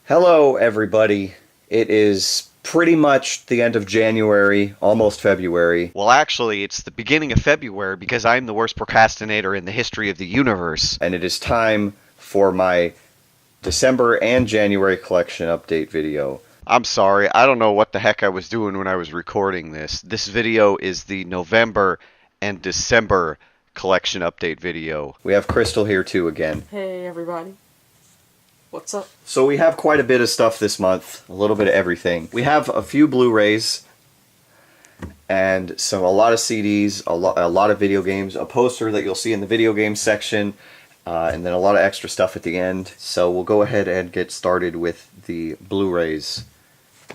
Hello, everybody. It is pretty much the end of January, almost February. Well, actually, it's the beginning of February because I'm the worst procrastinator in the history of the universe. And it is time for my December and January collection update video. I'm sorry, I don't know what the heck I was doing when I was recording this. This video is the November and December collection update video. We have Crystal here too again. Hey everybody. What's up? So we have quite a bit of stuff this month, a little bit of everything. We have a few Blu-rays and a lot of CDs, a lot of video games, a poster that you'll see in the video game section, and then a lot of extra stuff at the end. So we'll go ahead and get started with the Blu-rays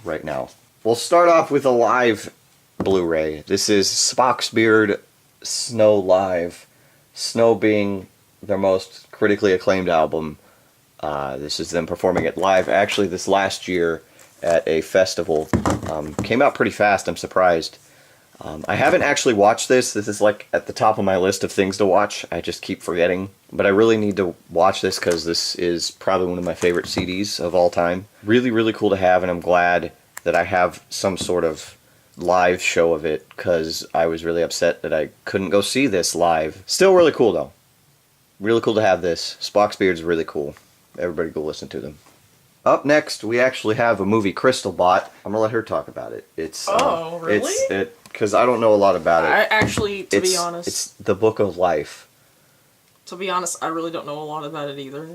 right now. We'll start off with a live Blu-ray. This is Spock's Beard Snow Live. Snow being their most critically acclaimed album. This is them performing it live, actually this last year at a festival. Came out pretty fast, I'm surprised. I haven't actually watched this. This is like at the top of my list of things to watch. I just keep forgetting. But I really need to watch this because this is probably one of my favorite CDs of all time. Really, really cool to have, and I'm glad that I have some sort of live show of it because I was really upset that I couldn't go see this live. Still really cool though. Really cool to have this. Spock's Beard's really cool. Everybody go listen to them. Up next, we actually have a movie Crystal bought. I'm gonna let her talk about it. It's really? Because I don't know a lot about it. I actually, to be honest, it's the Book of Life. To be honest, I really don't know a lot about it either.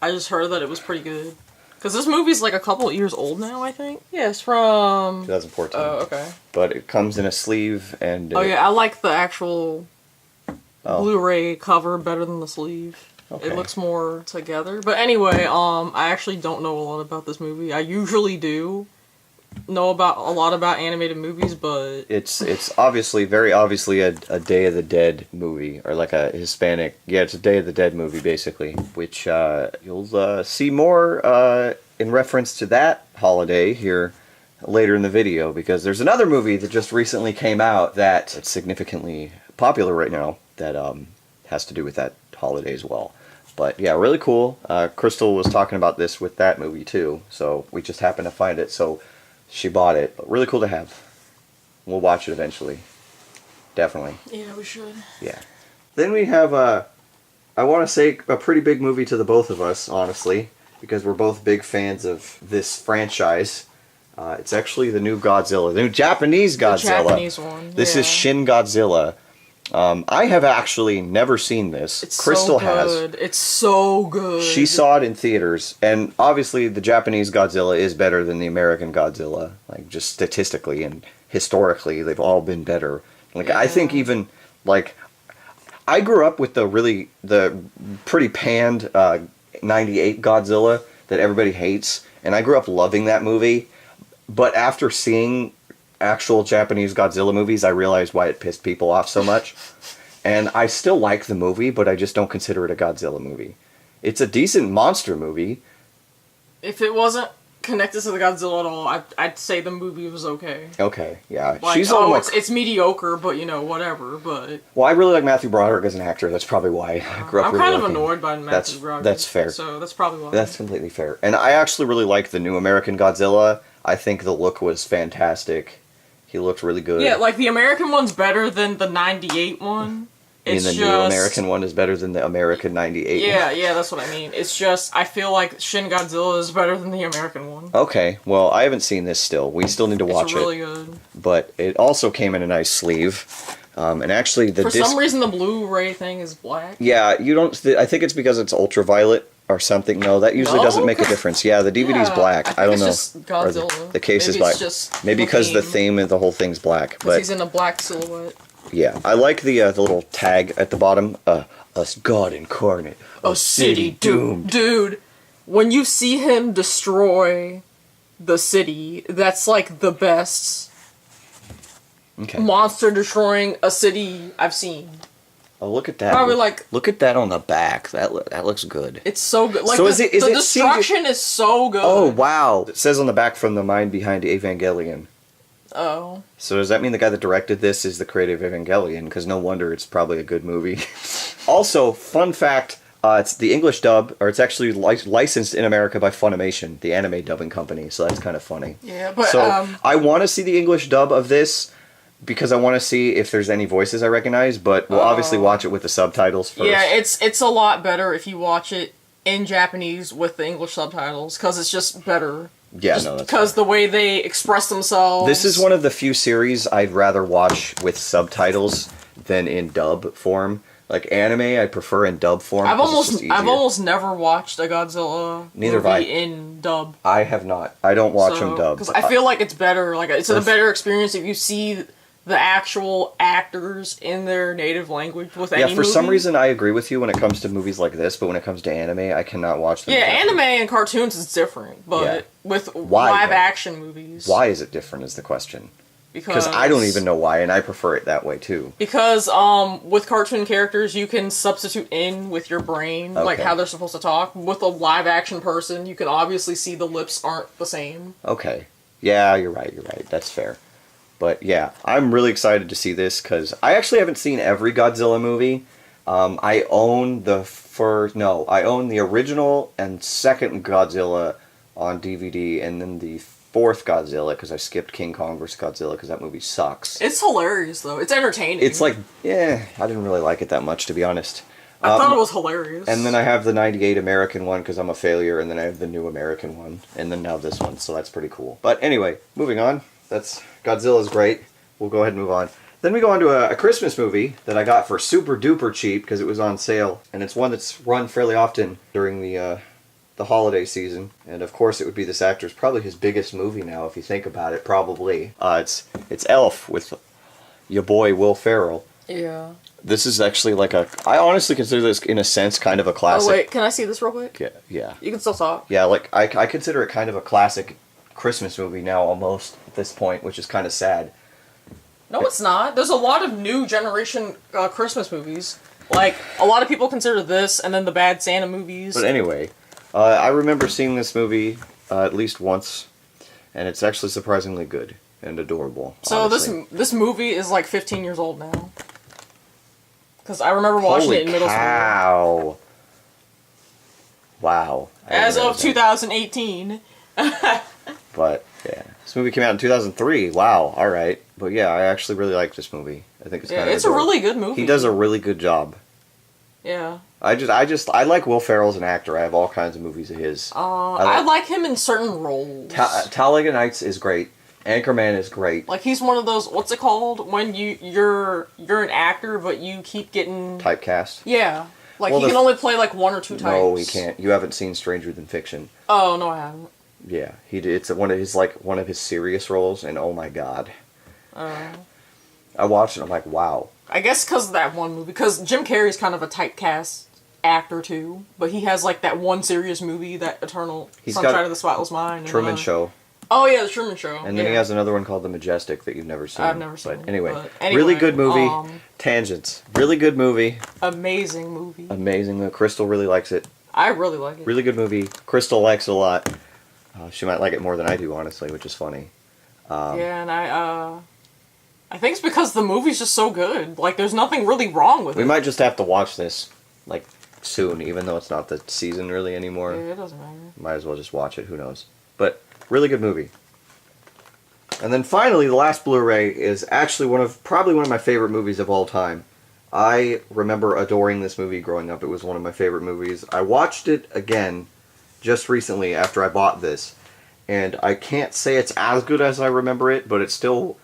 I just heard that it was pretty good. Because this movie's like a couple of years old now, I think. Yeah, it's from 2014. Oh, okay. But it comes in a sleeve and. Oh yeah, I like the actual Blu-ray cover better than the sleeve. Okay. It looks more together. But anyway, I actually don't know a lot about this movie. I usually do know about a lot about animated movies, but it's obviously, very obviously a Day of the Dead movie, or like a Hispanic. Yeah, it's a Day of the Dead movie basically, which you'll see more in reference to that holiday here later in the video, because there's another movie that just recently came out that's significantly popular right now that has to do with that holiday as well. But yeah, really cool. Crystal was talking about this with that movie too, so we just happened to find it, so she bought it. But really cool to have. We'll watch it eventually. Definitely. Yeah, we should. Yeah. Then we have I want to say a pretty big movie to the both of us, honestly, because we're both big fans of this franchise. It's actually the new Godzilla, the new Japanese Godzilla. The Japanese one. This is Shin Godzilla. I have actually never seen this. Crystal has. It's so good. She saw it in theaters, and obviously the Japanese Godzilla is better than the American Godzilla. Like, just statistically and historically, they've all been better. Like, yeah. I think even, like, I grew up with the pretty panned 98 Godzilla that everybody hates, and I grew up loving that movie, but after seeing actual Japanese Godzilla movies, I realized why it pissed people off so much. And I still like the movie, but I just don't consider it a Godzilla movie. It's a decent monster movie. If it wasn't connected to the Godzilla at all, I'd say the movie was okay. Okay, yeah. Like, she's it's mediocre, but whatever, but... Well, I really like Matthew Broderick as an actor. That's probably why I grew up I'm kind of annoyed by Matthew Broderick. That's fair. So that's probably why. That's completely fair. And I actually really like the new American Godzilla. I think the look was fantastic. He looked really good. Yeah, like, the American one's better than the 98 one. The new American one is better than the American 98 one? Yeah, that's what I mean. It's just, I feel like Shin Godzilla is better than the American one. Okay, well, I haven't seen this still. We still need to watch it. It's really good. But it also came in a nice sleeve. And actually, For some reason, the Blu-ray thing is black. Yeah, you don't... I think it's because it's ultraviolet or something. No, that usually doesn't make a difference. Yeah, the DVD's black. I don't know. It's just Godzilla. The case is black. Maybe because the theme of the whole thing's black. Because he's in a black silhouette. Yeah, I like the little tag at the bottom. Us God incarnate, a city doomed. Dude, when you see him destroy the city, that's like the best monster destroying a city I've seen. Oh, look at that! Probably look at that on the back. That looks good. It's so good. Like, so the destruction is so good. Oh wow! It says on the back, from the mind behind Evangelion. Oh. So does that mean the guy that directed this is the creator of Evangelion? Because no wonder it's probably a good movie. Also, fun fact, It's the English dub, or it's actually licensed in America by Funimation, the anime dubbing company, so that's kind of funny. Yeah, but... So, I want to see the English dub of this, because I want to see if there's any voices I recognize, but we'll obviously watch it with the subtitles first. Yeah, it's a lot better if you watch it in Japanese with the English subtitles, because it's just better. Yeah, no, that's because the way they express themselves... This is one of the few series I'd rather watch with subtitles than in dub form. Like anime, I prefer in dub form. I've almost never watched a Godzilla movie in dub. I have not. I don't watch them dubbed. Because I feel like it's better. Like it's a better experience if you see the actual actors in their native language with any movie. Yeah, for some reason I agree with you when it comes to movies like this, but when it comes to anime, I cannot watch them. Yeah, anime and cartoons is different, but with live action movies... Why is it different is the question. Because I don't even know why, and I prefer it that way too. Because with cartoon characters, you can substitute in with your brain, like how they're supposed to talk. With a live action person, you can obviously see the lips aren't the same. Okay. Yeah, you're right, That's fair. But yeah, I'm really excited to see this, because I actually haven't seen every Godzilla movie. I own the original and second Godzilla on DVD, and then the fourth Godzilla, because I skipped King Kong vs. Godzilla, because that movie sucks. It's hilarious, though. It's entertaining. It's like, I didn't really like it that much, to be honest. I thought it was hilarious. And then I have the 98 American one, because I'm a failure, and then I have the new American one, and then now this one, so that's pretty cool. But anyway, moving on. Godzilla's great. We'll go ahead and move on. Then we go on to a Christmas movie that I got for super duper cheap, because it was on sale, and it's one that's run fairly often during the holiday season, and of course it would be this actor's probably his biggest movie now, if you think about it, probably. It's Elf with your boy Will Ferrell. Yeah. This is actually I honestly consider this, in a sense, kind of a classic. Oh wait, can I see this real quick? Yeah. You can still talk. Yeah, I consider it kind of a classic Christmas movie now, almost, at this point, which is kind of sad. No, it's not. There's a lot of new generation Christmas movies. Like, a lot of people consider this, and then the Bad Santa movies. But anyway... I remember seeing this movie at least once, and it's actually surprisingly good and adorable. So honestly. this movie is like 15 years old now. Because I remember watching it in middle school. Wow. As of 2018. But, yeah. This movie came out in 2003. Wow, alright. But yeah, I actually really like this movie. I think it's kind of it's adorable. A really good movie. He does a really good job. Yeah. I like Will Ferrell as an actor. I have all kinds of movies of his. I like him in certain roles. Talladega Nights is great. Anchorman is great. Like, he's one of those, what's it called? When you're an actor, but you keep getting... Typecast? Yeah. Like, he can only play, like, one or two types. No, he can't. You haven't seen Stranger Than Fiction. Oh, no, I haven't. Yeah, it's one of his serious roles, and oh my god. I watched it, I'm like, wow. I guess because of that one movie. Because Jim Carrey's kind of a typecast actor, too. But he has, like, that one serious movie, that Eternal Sunshine of the Spotless Mind. Truman Show. Oh, yeah, the Truman Show. And then he has another one called The Majestic that you've never seen. I've never seen. But anyway, really good movie. Tangents. Really good movie. Amazing movie. Amazing. Crystal really likes it. I really like it. Really good movie. Crystal likes it a lot. She might like it more than I do, honestly, which is funny. Yeah, and I think it's because the movie's just so good. Like, there's nothing really wrong with it. We might just have to watch this, like, soon, even though it's not the season really anymore. Yeah, it doesn't matter. Might as well just watch it, who knows. But, really good movie. And then finally, the last Blu-ray is actually probably one of my favorite movies of all time. I remember adoring this movie growing up. It was one of my favorite movies. I watched it again just recently after I bought this. And I can't say it's as good as I remember it, but it's still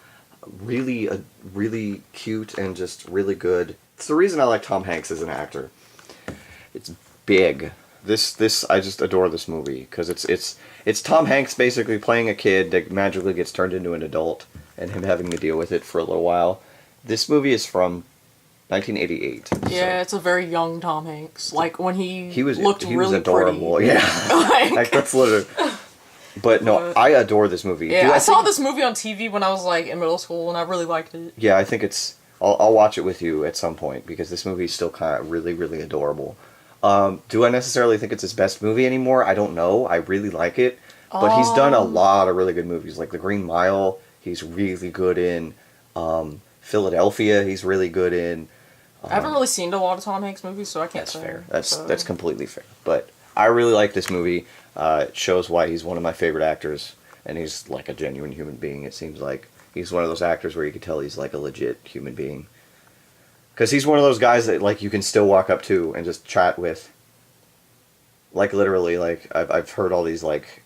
really cute and just really good. It's the reason I like Tom Hanks as an actor. It's big. I just adore this movie because it's Tom Hanks basically playing a kid that magically gets turned into an adult and him having to deal with it for a little while. This movie is from 1988. Yeah, it's a very young Tom Hanks. Like when he was adorable. Pretty. Yeah, like that's literally. But no, I adore this movie. Yeah, I saw this movie on TV when I was like in middle school, and I really liked it. Yeah, I think I'll watch it with you at some point because this movie is still kind of really adorable. Do I necessarily think it's his best movie anymore? I don't know. I really like it, but he's done a lot of really good movies, like The Green Mile. He's really good in. Philadelphia. He's really good in. I haven't really seen a lot of Tom Hanks movies, so I can't That's say. fair. So. That's completely fair. But I really like this movie. It shows why he's one of my favorite actors, and he's like a genuine human being. It seems like he's one of those actors where you can tell he's like a legit human being. Because he's one of those guys that like you can still walk up to and just chat with. Like literally, like I've heard all these like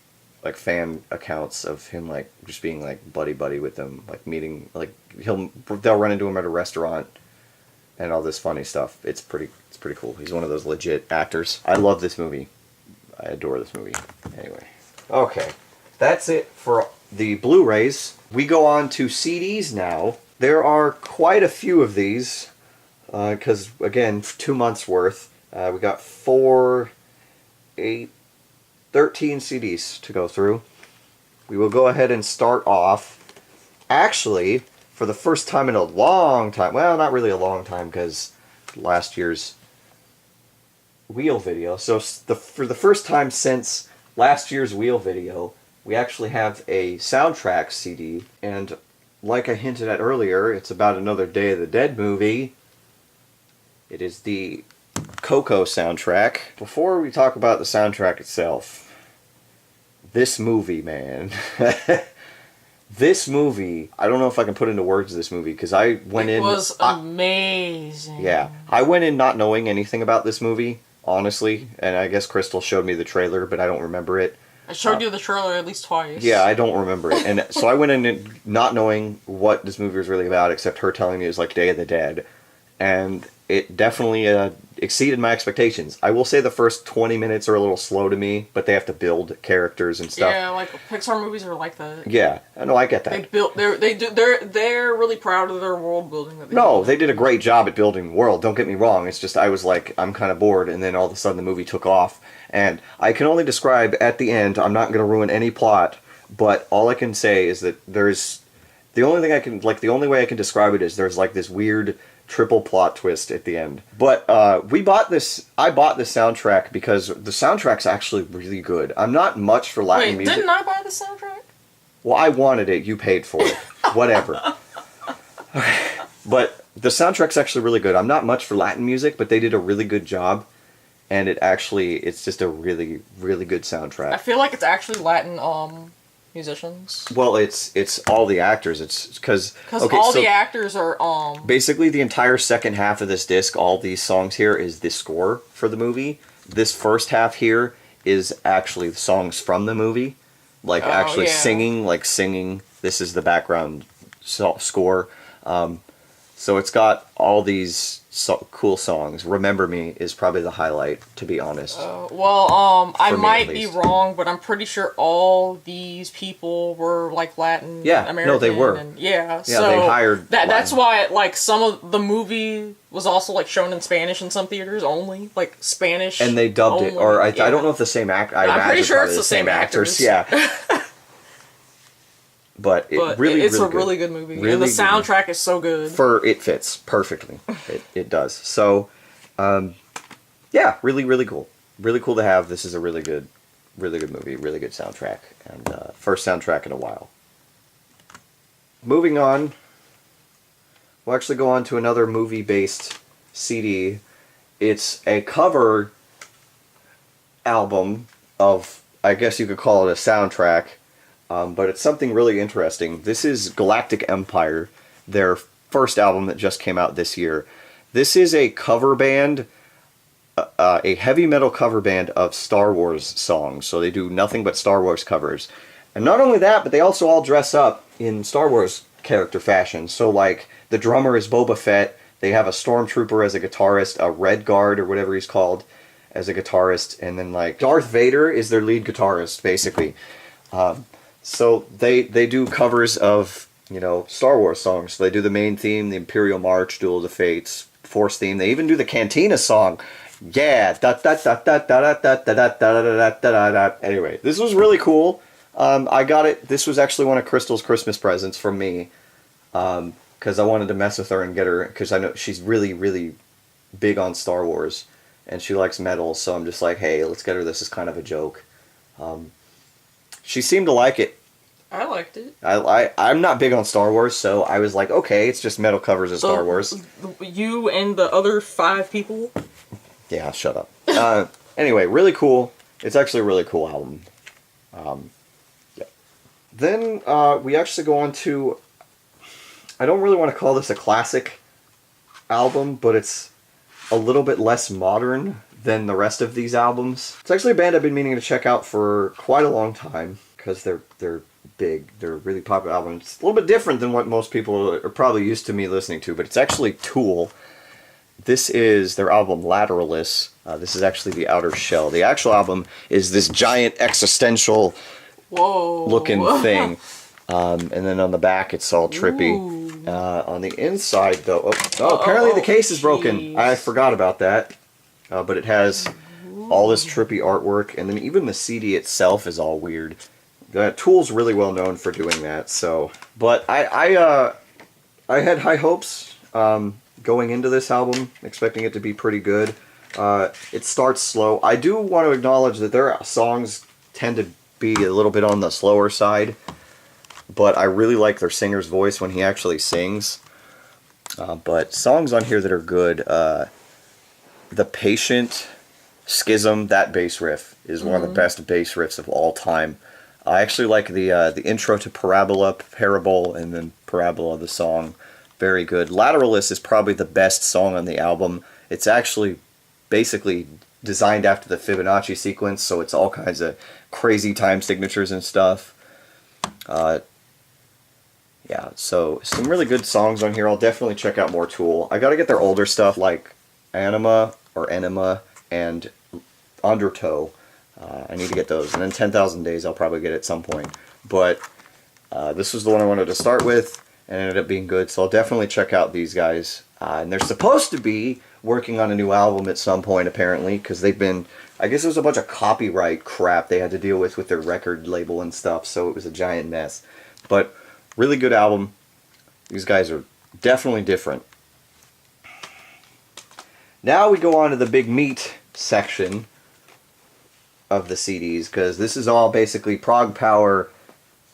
fan accounts of him like just being like buddy with them, like meeting, like they'll run into him at a restaurant and all this funny stuff. It's pretty cool. He's one of those legit actors. I love this movie. I adore this movie. Anyway, okay, that's it for the Blu-rays. We go on to CDs now. There are quite a few of these because again, 2 months worth. We got 4, 8, 13 CDs to go through. We will go ahead and start off, actually, for the first time in a long time. Well, not really a long time, because last year's wheel video. So for the first time since last year's wheel video, we actually have a soundtrack CD. And like I hinted at earlier, it's about another Day of the Dead movie. It is the Coco soundtrack. Before we talk about the soundtrack itself, this movie, man. This movie, I don't know if I can put into words this movie, because I went in... It was amazing. Yeah. I went in not knowing anything about this movie, honestly, and I guess Crystal showed me the trailer, but I don't remember it. I showed you the trailer at least twice. Yeah, I don't remember it. And so I went in not knowing what this movie was really about, except her telling me it was like Day of the Dead. And it definitely exceeded my expectations. I will say the first 20 minutes are a little slow to me, but they have to build characters and stuff. Yeah, like Pixar movies are like that. Yeah, I know, I get that. They're really proud of their world building. They did a great job at building the world. Don't get me wrong. It's just I was like, I'm kind of bored, and then all of a sudden the movie took off. And I can only describe at the end. I'm not going to ruin any plot, but all I can say is that there's the only way I can describe it is there's like this weird triple plot twist at the end. But I bought this soundtrack because the soundtrack's actually really good. I'm not much for Latin music. Didn't I buy the soundtrack? Well, I wanted it. You paid for it. Whatever. But the soundtrack's actually really good. I'm not much for Latin music, but they did a really good job. And it's just a really, really good soundtrack. I feel like it's actually Latin musicians. Well, it's all the actors. It's because the actors are basically the entire second half of this disc. All these songs here is the score for the movie. This first half here is actually the songs from the movie, singing. This is the background score. So it's got all these cool songs. Remember Me is probably the highlight, to be honest. I might be wrong, but I'm pretty sure all these people were like Latin American. No, they were. So they hired that's why like some of the movie was also like shown in Spanish in some theaters only, like Spanish. And they dubbed it, or I don't know if the same actor. I'm pretty sure it's the same actors. Yeah. But it's a really good movie, and the soundtrack is so good. It fits perfectly. It does. So, really, really cool. Really cool to have. This is a really good movie. Really good soundtrack, and first soundtrack in a while. Moving on, we'll actually go on to another movie-based CD. It's a cover album of, I guess you could call it a soundtrack. But it's something really interesting. This is Galactic Empire, their first album that just came out this year. This is a cover band, a heavy metal cover band of Star Wars songs. So they do nothing but Star Wars covers. And not only that, but they also all dress up in Star Wars character fashion. So like, the drummer is Boba Fett. They have a stormtrooper as a guitarist, a Red Guard or whatever he's called as a guitarist. And then like, Darth Vader is their lead guitarist, basically. So they do covers of, Star Wars songs. So they do the main theme, the Imperial March, Duel of the Fates, Force theme. They even do the Cantina song. Yeah. Anyway, this was really cool. I got it. This was actually one of Crystal's Christmas presents from me. Because I wanted to mess with her and get her, because I know she's really, really big on Star Wars. And she likes metal. So I'm just like, hey, let's get her this as kind of a joke. She seemed to like it. I liked it. I'm not big on Star Wars, so I was like, okay, it's just metal covers of Star Wars. You and the other 5 people? Yeah, shut up. Anyway, really cool. It's actually a really cool album. Yeah. Then we actually go on to... I don't really want to call this a classic album, but it's a little bit less modern than the rest of these albums. It's actually a band I've been meaning to check out for quite a long time, because they're big. They're a really popular album. It's a little bit different than what most people are probably used to me listening to, but it's actually Tool. This is their album Lateralis. This is actually the outer shell. The actual album is this giant existential looking thing. And then on the back it's all trippy. On the inside though, apparently the case is broken. Geez. I forgot about that. But it has all this trippy artwork, and then even the CD itself is all weird. Tool's really well known for doing that. So, but I had high hopes going into this album, expecting it to be pretty good. It starts slow. I do want to acknowledge that their songs tend to be a little bit on the slower side, but I really like their singer's voice when he actually sings. But songs on here that are good, The Patient, Schism, that bass riff is one of the best bass riffs of all time. I actually like the intro to Parable, and then Parabola, the song. Very good. Lateralis is probably the best song on the album. It's actually basically designed after the Fibonacci sequence, so it's all kinds of crazy time signatures and stuff. Yeah, so some really good songs on here. I'll definitely check out more Tool. I gotta get their older stuff like Anima and Undertow. I need to get those. And then 10,000 Days I'll probably get at some point. But this was the one I wanted to start with, and it ended up being good, so I'll definitely check out these guys. And they're supposed to be working on a new album at some point, apparently, because they've been... I guess it was a bunch of copyright crap they had to deal with their record label and stuff, so it was a giant mess. But really good album. These guys are definitely different. Now we go on to the big meat section of the CDs, because this is all basically prog power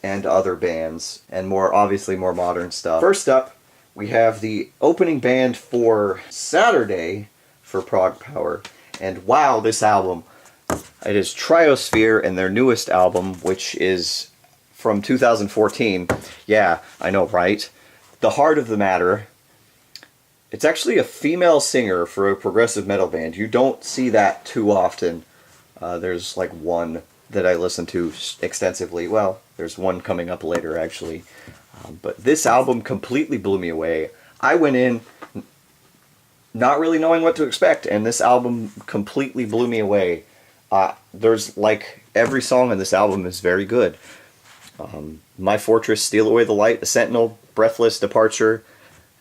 and other bands, and obviously more modern stuff. First up, we have the opening band for Saturday for prog power, and wow, this album. It is Triose Fear and their newest album, which is from 2014. Yeah, I know, right? The Heart of the Matter. It's actually a female singer for a progressive metal band. You don't see that too often. There's like one that I listen to extensively. Well, there's one coming up later, actually. But this album completely blew me away. I went in not really knowing what to expect, and this album completely blew me away. There's like every song on this album is very good. My Fortress, Steal Away the Light, The Sentinel, Breathless, Departure,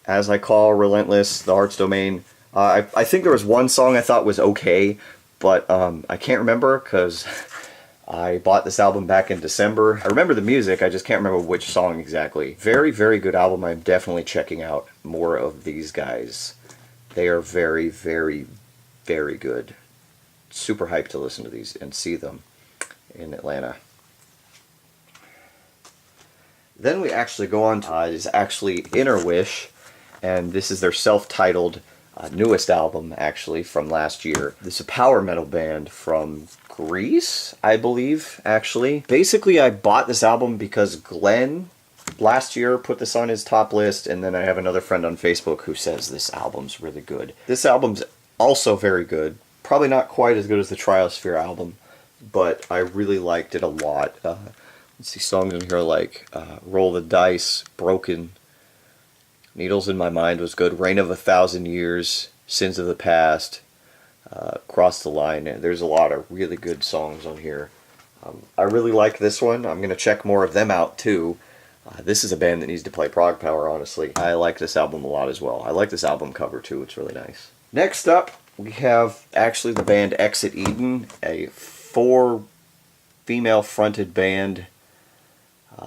As I Call, Relentless, The Heart's Domain. I think there was one song I thought was okay, but I can't remember because I bought this album back in December. I remember the music, I just can't remember which song exactly. Very, very good album. I'm definitely checking out more of these guys. They are very, very, very good. Super hyped to listen to these and see them in Atlanta. Then we actually go on to is actually Inner Wish, and this is their self-titled newest album, actually, from last year. This is a power metal band from Greece, I believe, actually. Basically, I bought this album because Glenn last year put this on his top list, and then I have another friend on Facebook who says this album's really good. This album's also very good. Probably not quite as good as the Triose Fear album, but I really liked it a lot. Let's see, songs in here like Roll the Dice, Broken, Needles in My Mind was good, Reign of 1,000 Years, Sins of the Past, Cross the Line. There's a lot of really good songs on here. I really like this one. I'm going to check more of them out too. This is a band that needs to play prog power, honestly. I like this album a lot as well. I like this album cover too, it's really nice. Next up, we have actually the band Exit Eden, a 4 female-fronted band.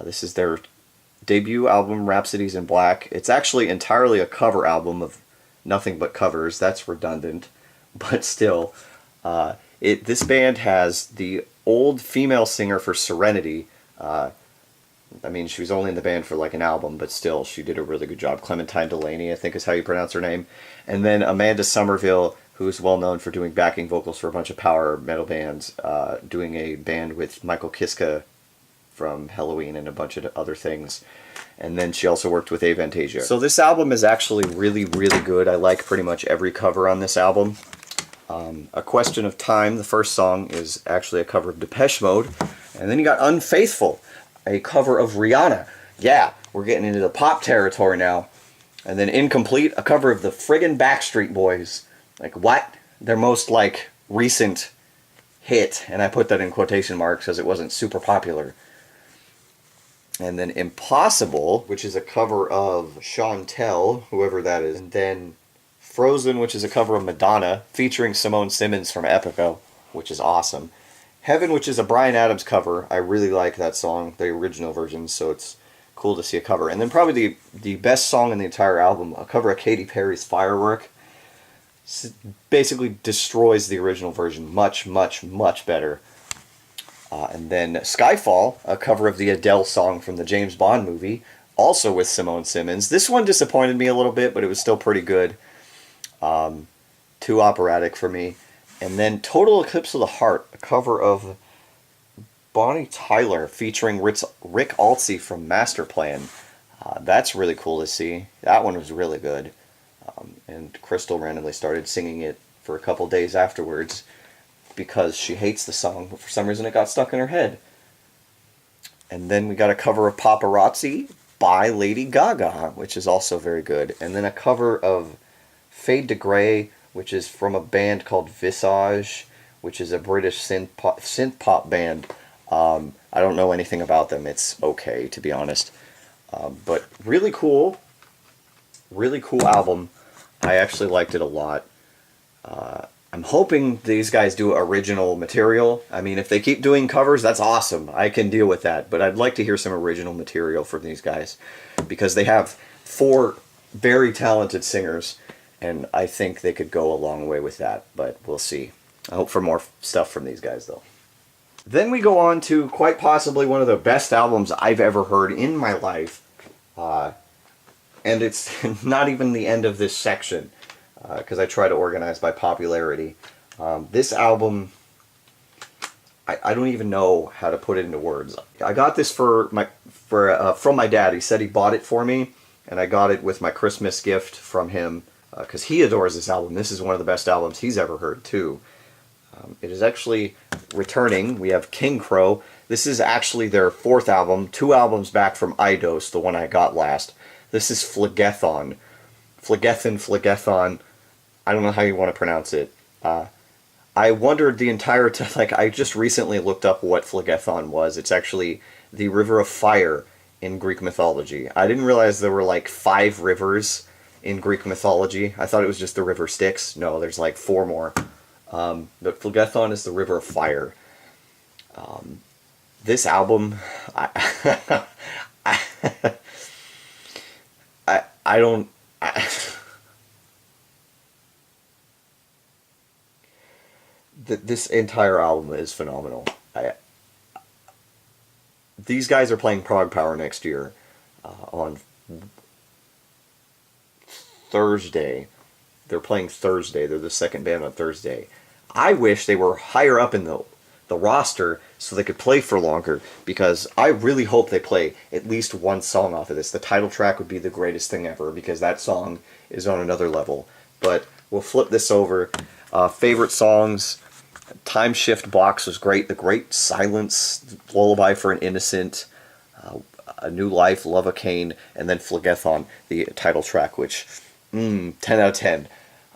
This is their debut album, Rhapsodies in Black. It's actually entirely a cover album of nothing but covers. That's redundant, but still. This band has the old female singer for Serenity, I mean, she was only in the band for like an album, but still, she did a really good job. Clementine Delaney, I think is how you pronounce her name. And then Amanda Somerville, who's well known for doing backing vocals for a bunch of power metal bands, doing a band with Michael Kiske from Halloween and a bunch of other things. And then she also worked with Avantasia. So this album is actually really, really good. I like pretty much every cover on this album. A Question of Time, the first song, is actually a cover of Depeche Mode. And then you got Unfaithful, a cover of Rihanna. Yeah, we're getting into the pop territory now. And then Incomplete, a cover of the friggin' Backstreet Boys. Like, what? Their most, like, recent hit. And I put that in quotation marks because it wasn't super popular. And then Impossible, which is a cover of Chantel, whoever that is. And then Frozen, which is a cover of Madonna, featuring Simone Simmons from Epico, which is awesome. Heaven, which is a Bryan Adams cover. I really like that song, the original version, so it's cool to see a cover. And then probably the best song in the entire album, a cover of Katy Perry's Firework. Basically destroys the original version much, much, much better. And then Skyfall, a cover of the Adele song from the James Bond movie, also with Simone Simmons. This one disappointed me a little bit, but it was still pretty good. Too operatic for me. And then Total Eclipse of the Heart, a cover of Bonnie Tyler featuring Rick Altsey from Masterplan. That's really cool to see. That one was really good. And Crystal randomly started singing it for a couple days afterwards because she hates the song, but for some reason it got stuck in her head. And then we got a cover of Paparazzi by Lady Gaga, which is also very good. And then a cover of Fade to Grey, which is from a band called Visage, which is a British synth pop band. I don't know anything about them. It's okay, to be honest. But really cool album. I actually liked it a lot. I'm hoping these guys do original material. I mean, if they keep doing covers, that's awesome. I can deal with that. But I'd like to hear some original material from these guys, because they have 4 very talented singers, and I think they could go a long way with that. But we'll see. I hope for more stuff from these guys, though. Then we go on to quite possibly one of the best albums I've ever heard in my life. And it's not even the end of this section, because I try to organize by popularity. This album, I don't even know how to put it into words. I got this from my dad. He said he bought it for me, and I got it with my Christmas gift from him, because he adores this album. This is one of the best albums he's ever heard, too. It is actually returning. We have Kingcrow. This is actually their 4th album, 2 albums back from Eidos, the one I got last. This is Phlegethon. Phlegethon. I don't know how you want to pronounce it. I wondered the entire time, I just recently looked up what Phlegethon was. It's actually the river of fire in Greek mythology. I didn't realize there were 5 rivers in Greek mythology. I thought it was just the river Styx. No, there's 4 more. But Phlegethon is the river of fire. This album, this entire album is phenomenal. These guys are playing Prog Power next year on Thursday. They're playing Thursday. They're the second band on Thursday. I wish they were higher up in the roster so they could play for longer, because I really hope they play at least one song off of this. The title track would be the greatest thing ever, because that song is on another level. But we'll flip this over. Favorite songs: Time Shift Box was great. The Great Silence, Lullaby for an Innocent, A New Life, Love a Cane, and then Phlegethon, the title track, which 10 out of 10.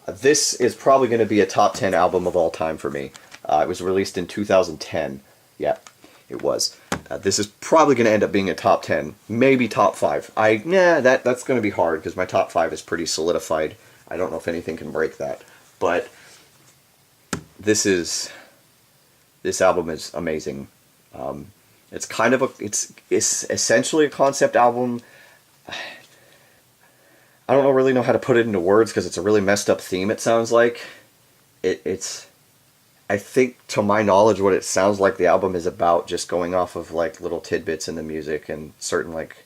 This is probably going to be a top 10 album of all time for me. It was released in 2010. Yeah, it was. This is probably going to end up being a top 10, maybe top 5. That's going to be hard, because my top 5 is pretty solidified. I don't know if anything can break that. But this album is amazing. It's kind of it's essentially a concept album. I don't really know how to put it into words, because it's a really messed up theme, it sounds like. It's I think, to my knowledge, what it sounds like the album is about, just going off of like little tidbits in the music and certain like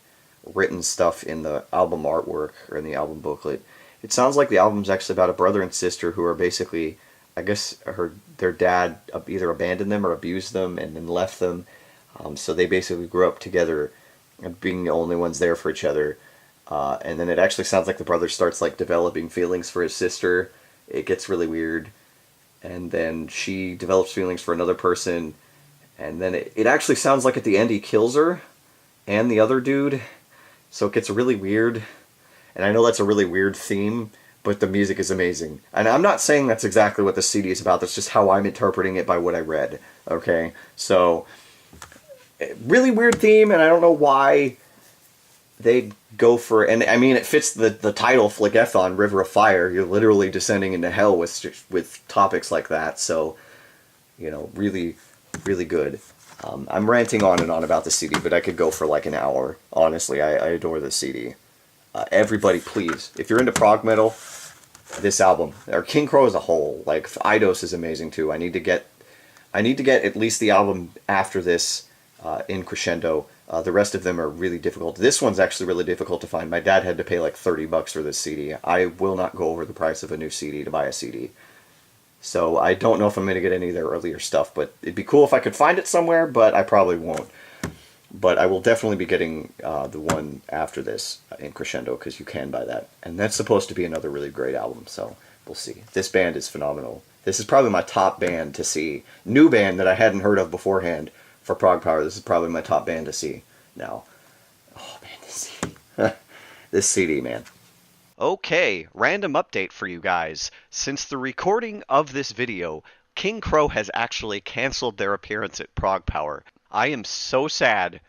written stuff in the album artwork or in the album booklet. It sounds like the album's actually about a brother and sister who are basically, I guess, their dad either abandoned them or abused them and then left them. So they basically grew up together, being the only ones there for each other. And then it actually sounds like the brother starts like developing feelings for his sister. It gets really weird. And then she develops feelings for another person. And then it actually sounds like at the end he kills her and the other dude. So it gets really weird. And I know that's a really weird theme, but the music is amazing. And I'm not saying that's exactly what the CD is about. That's just how I'm interpreting it by what I read. Okay? So, really weird theme, and I don't know why they go for, and I mean, it fits the title, Phlegethon, River of Fire. You're literally descending into hell with topics like that. So, you know, really, really good. I'm ranting on and on about the CD, but I could go for like an hour. Honestly, I adore this CD. Everybody, please, if you're into prog metal, this album, or Kingcrow as a whole, like Eidos is amazing too. I need to get at least the album after this in Crescendo. The rest of them are really difficult. This one's actually really difficult to find. My dad had to pay like $30 for this CD. I will not go over the price of a new CD to buy a CD. So I don't know if I'm going to get any of their earlier stuff, but it'd be cool if I could find it somewhere, but I probably won't. But I will definitely be getting the one after this in Crescendo, because you can buy that. And that's supposed to be another really great album, so we'll see. This band is phenomenal. This is probably my top band to see. New band that I hadn't heard of beforehand for Prog Power. This is probably my top band to see now. Oh, man, this CD. This CD, man. Okay, random update for you guys. Since the recording of this video, Kingcrow has actually canceled their appearance at Prog Power. I am so sad.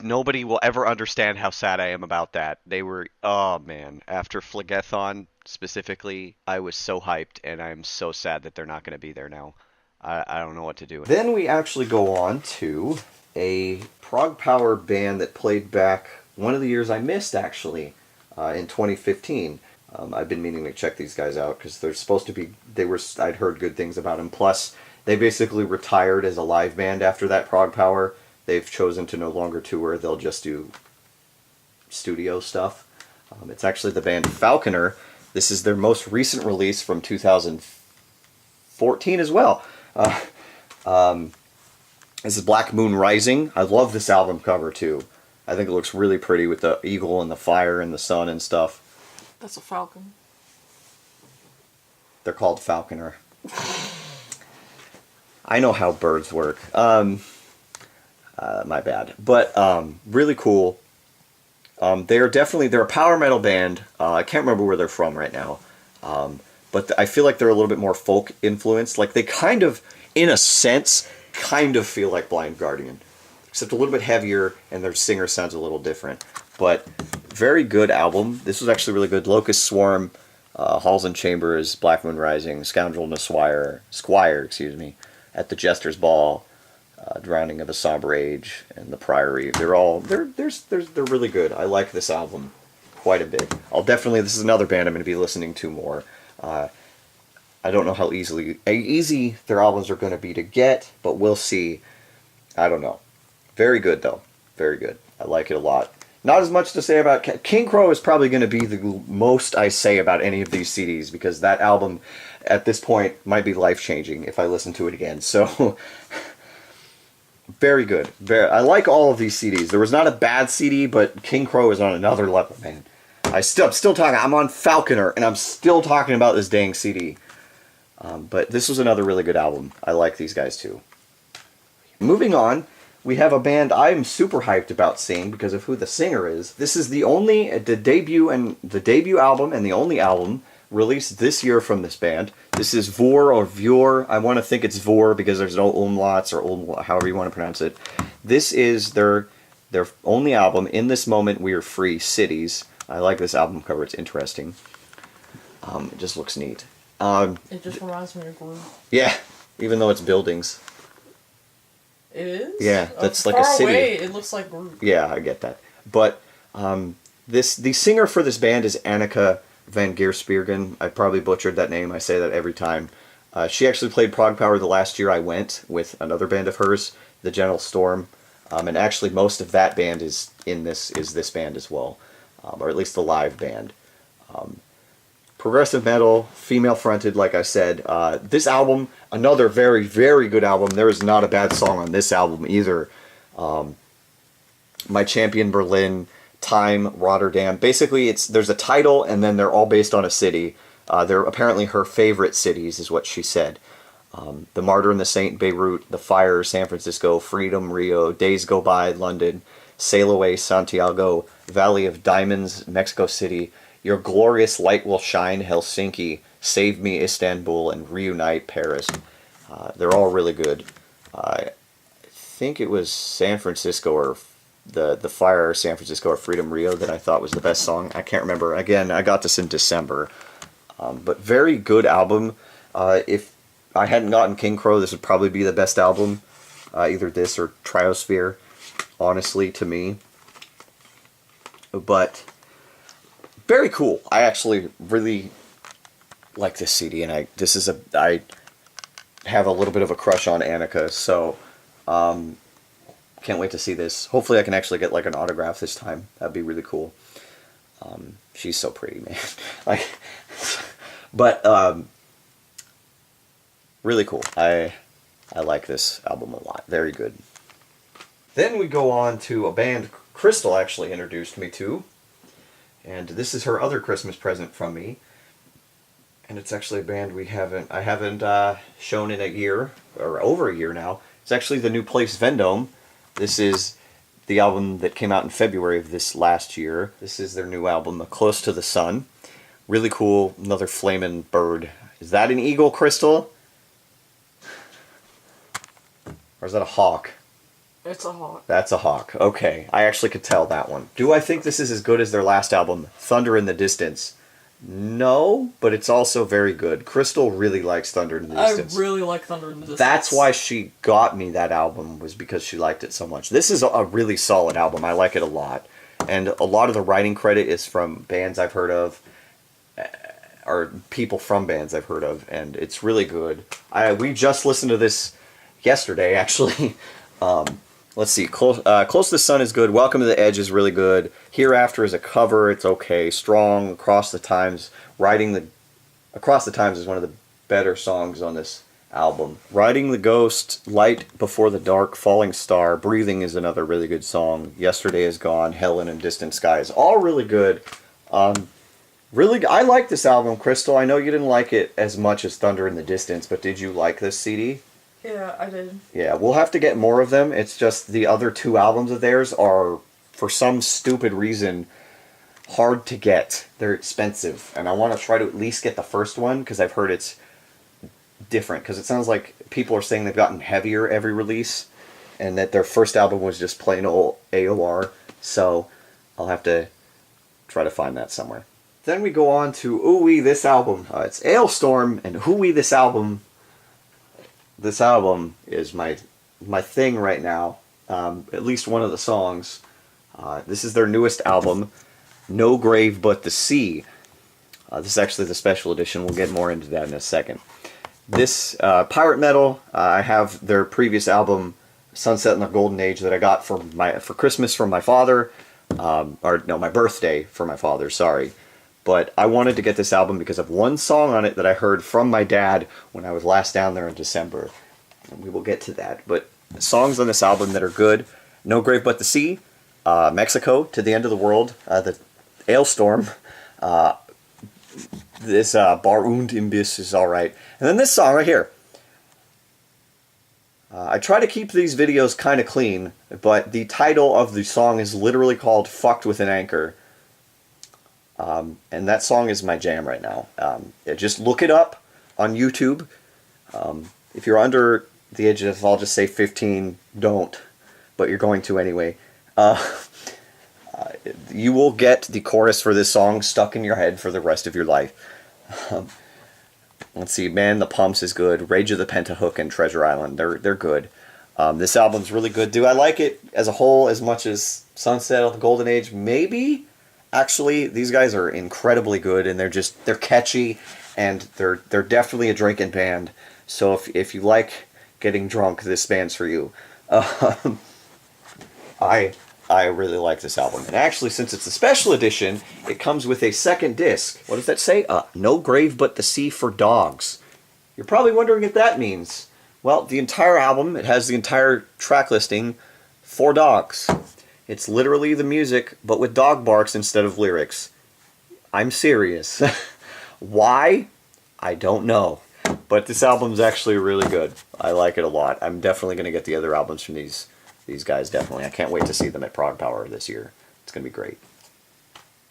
Nobody will ever understand how sad I am about that. They were, oh man, after Phlegethon specifically, I was so hyped, and I'm so sad that they're not going to be there now. I don't know what to do. Then we actually go on to a Prog Power band that played back one of the years I missed, actually, in 2015. I've been meaning to check these guys out because they're supposed to be, I'd heard good things about them. Plus, they basically retired as a live band after that Prog Power. They've chosen to no longer tour. They'll just do studio stuff. It's actually the band Falconer. This is their most recent release from 2014 as well. This is Black Moon Rising. I love this album cover too. I think it looks really pretty with the eagle and the fire and the sun and stuff. That's a falcon. They're called Falconer. I know how birds work. My bad. But really cool. They're a power metal band. I can't remember where they're from right now. But I feel like they're a little bit more folk influenced. Like they kind of, in a sense, kind of feel like Blind Guardian. Except a little bit heavier, and their singer sounds a little different. But very good album. This was actually really good. Locust Swarm, Halls and Chambers, Black Moon Rising, Scoundrel and Squire, At the Jester's Ball, Drowning of a Somber Age, and The Priory. They're really good. I like this album quite a bit. This is another band I'm going to be listening to more. I don't know how easy their albums are going to be to get, but we'll see. I don't know. Very good, though. Very good. I like it a lot. Not as much to say about Kingcrow is probably going to be the most I say about any of these CDs, because that album at this point might be life-changing if I listen to it again. So, very good. I like all of these CDs. There was not a bad CD, but Kingcrow is on another level, man. I'm still talking. I'm on Falconer, and I'm still talking about this dang CD. But this was another really good album. I like these guys, too. Moving on, we have a band I'm super hyped about seeing because of who the singer is. This is the debut album and the only album released this year from this band. This is Vor or Vure. I want to think it's Vor because there's no umlauts or however you want to pronounce it. This is their only album. In This Moment We Are Free, Cities. I like this album cover. It's interesting. It just looks neat. It just reminds me of Groove. Yeah, even though it's buildings. It is? Yeah, that's like a city. Away, it looks like Groove. Yeah, I get that. But the singer for this band is Annika van Giersbergen. I probably butchered that name. I say that every time. She actually played Prog Power the last year I went with another band of hers, the Gentle Storm, and actually most of that band is this band as well, or at least the live band. Progressive metal, female fronted, like I said. This album, another very, very good album. There is not a bad song on this album either. My Champion Berlin, Time, Rotterdam. Basically, there's a title, and then they're all based on a city. They're apparently her favorite cities, is what she said. The Martyr and the Saint, Beirut. The Fire, San Francisco. Freedom, Rio. Days Go By, London. Sail Away, Santiago. Valley of Diamonds, Mexico City. Your Glorious Light Will Shine, Helsinki. Save Me, Istanbul. And Reunite, Paris. They're all really good. I think it was San Francisco or the Fire, San Francisco, or Freedom, Rio that I thought was the best song. I can't remember. Again, I got this in December. But very good album. If I hadn't gotten Kingcrow, this would probably be the best album. Either this or Triose Fear, honestly, to me. But very cool. I actually really like this CD, and I have a little bit of a crush on Annika, so can't wait to see this. Hopefully I can actually get like an autograph this time. That'd be really cool. She's so pretty, man. But really cool. I like this album a lot. Very good. Then we go on to a band Crystal actually introduced me to. And this is her other Christmas present from me. And it's actually a band I haven't shown in a year, or over a year now. It's actually the new Place Vendome. This is the album that came out in February of this last year. This is their new album, Close to the Sun. Really cool, another flaming bird. Is that an eagle, Crystal? Or is that a hawk? It's a hawk. That's a hawk. Okay, I actually could tell that one. Do I think this is as good as their last album, Thunder in the Distance? No, but it's also very good. Crystal really likes Thunder in the Distance. I really like Thunder in the Distance. That's why she got me that album, was because she liked it so much. This is a really solid album. I like it a lot. And a lot of the writing credit is from bands I've heard of, or people from bands I've heard of, and it's really good. We just listened to this yesterday, actually. Let's see. Close to the Sun is good. Welcome to the Edge is really good. Hereafter is a cover. It's okay. Strong. Across the Times. Across the Times is one of the better songs on this album. Riding the Ghost. Light Before the Dark. Falling Star. Breathing is another really good song. Yesterday is Gone. Helen and Distant Skies. All really good. Really, I like this album, Crystal. I know you didn't like it as much as Thunder in the Distance, but did you like this CD? Yeah, I did. Yeah, we'll have to get more of them. It's just the other two albums of theirs are, for some stupid reason, hard to get. They're expensive. And I want to try to at least get the first one, because I've heard it's different. Because it sounds like people are saying they've gotten heavier every release, and that their first album was just plain old AOR. So I'll have to try to find that somewhere. Then we go on to Ooh-Wee This Album. It's Alestorm, and Ooh-Wee This Album. This album is my thing right now. At least one of the songs. This is their newest album, No Grave But the Sea. This is actually the special edition. We'll get more into that in a second. This pirate metal. I have their previous album, Sunset in the Golden Age, that I got for Christmas from my father. My birthday for my father. Sorry. But I wanted to get this album because of one song on it that I heard from my dad when I was last down there in December. And we will get to that. But songs on this album that are good: No Grave But the Sea, Mexico, To the End of the World, the Alestorm, this Bar und Imbiss is alright. And then this song right here. I try to keep these videos kind of clean, but the title of the song is literally called Fucked with an Anchor. And that song is my jam right now. Just look it up on YouTube. If you're under the age of, I'll just say 15, don't. But you're going to anyway. You will get the chorus for this song stuck in your head for the rest of your life. Let's see. Man the Pumps is good. Rage of the Pentahook and Treasure Island. They're good. This album's really good. Do I like it as a whole as much as Sunset of the Golden Age? Maybe. actually, these guys are incredibly good, and they're catchy, and they're definitely a drinking band. So if you like getting drunk, this band's for you. I really like this album. And actually, since it's a special edition, it comes with a second disc. What does that say? No Grave But the Sea for Dogs. You're probably wondering what that means. Well, the entire album, it has the entire track listing for dogs. It's literally the music, but with dog barks instead of lyrics. I'm serious. Why? I don't know. But this album's actually really good. I like it a lot. I'm definitely going to get the other albums from these guys, definitely. I can't wait to see them at Prog Power this year. It's going to be great.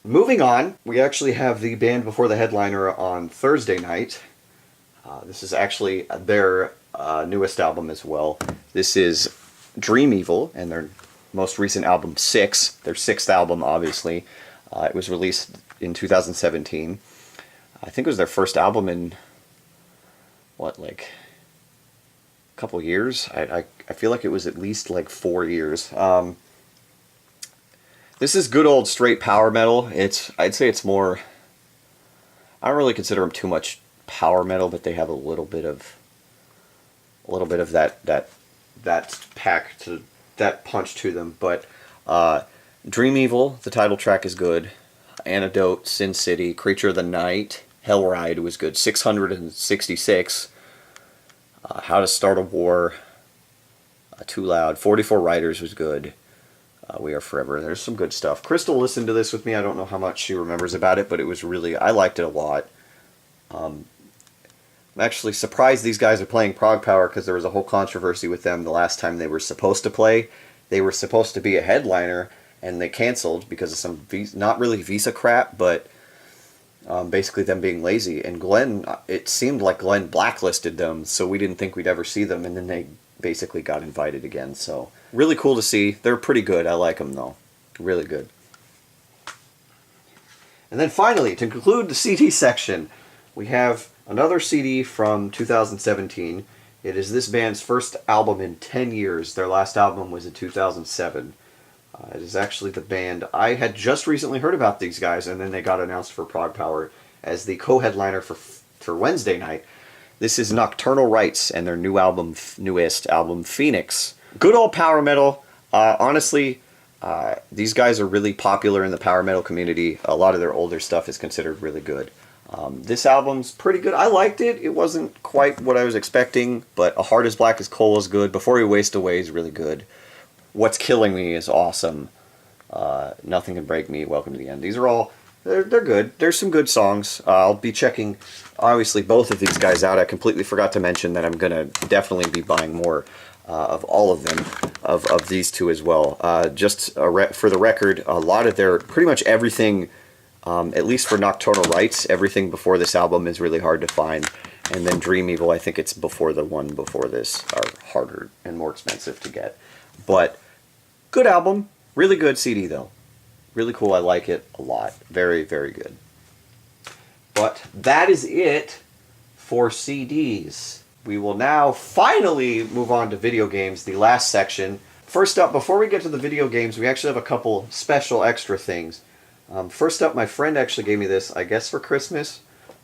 Moving on, we actually have the band Before the Headliner on Thursday night. This is actually their newest album as well. This is Dream Evil, and their most recent album, 6. Their 6th album, obviously. It was released in 2017. I think it was their first album in, a couple years? I feel like it was at least 4 years. This is good old straight power metal. I'd say it's more, I don't really consider them too much power metal, but they have a little bit of that punch to them. But Dream Evil, the title track, is good. Antidote, Sin City, Creature of the Night, Hell Ride was good. 666, How to Start a War, Too Loud, 44 Riders was good. We Are Forever. There's some good stuff. Crystal listened to this with me. I don't know how much she remembers about it, but it was really, I liked it a lot. I'm actually surprised these guys are playing Prog Power, because there was a whole controversy with them the last time they were supposed to play. They were supposed to be a headliner, and they canceled because of some not really visa crap, but basically them being lazy. And Glenn, it seemed like Glenn blacklisted them, so we didn't think we'd ever see them, and then they basically got invited again. So really cool to see. They're pretty good. I like them, though. Really good. And then finally, to conclude the CD section, we have another CD from 2017. It is this band's first album in 10 years. Their last album was in 2007. It is actually the band, I had just recently heard about these guys, and then they got announced for Prog Power as the co-headliner for Wednesday night. This is Nocturnal Rites and their newest album, Phoenix. Good old power metal. Honestly, these guys are really popular in the power metal community. A lot of their older stuff is considered really good. This album's pretty good. I liked it. It wasn't quite what I was expecting, but A Heart as Black as Coal is good. Before You Waste Away is really good. What's Killing Me is awesome. Nothing Can Break Me, Welcome to the End. These are all, they're good. There's some good songs. I'll be checking, obviously, both of these guys out. I completely forgot to mention that I'm going to definitely be buying more of all of them, of these two as well. Just for the record, a lot of pretty much everything, at least for Nocturnal Rites, everything before this album is really hard to find. And then Dream Evil, I think it's before the one before this, are harder and more expensive to get. But good album. Really good CD, though. Really cool. I like it a lot. Very, very good. But that is it for CDs. We will now finally move on to video games, the last section. First up, before we get to the video games, we actually have a couple special extra things. First up, my friend actually gave me this, I guess for Christmas.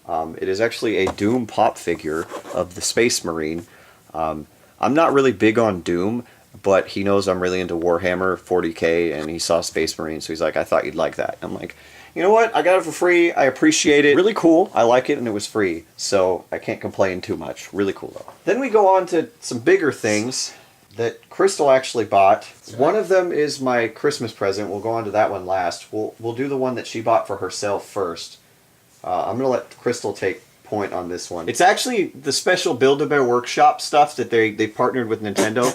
It is actually a Doom pop figure of the Space Marine. I'm not really big on Doom, but he knows I'm really into Warhammer 40k, and he saw Space Marine, so he's like, I thought you'd like that. I'm like, you know what? I got it for free. I appreciate it. Really cool. I like it, and it was free, so I can't complain too much. Really cool, though. Then we go on to some bigger things that Crystal actually bought. One of them is my Christmas present. We'll go on to that one last. We'll do the one that she bought for herself first. I'm going to let Crystal take point on this one. It's actually the special Build-A-Bear Workshop stuff that they partnered with Nintendo.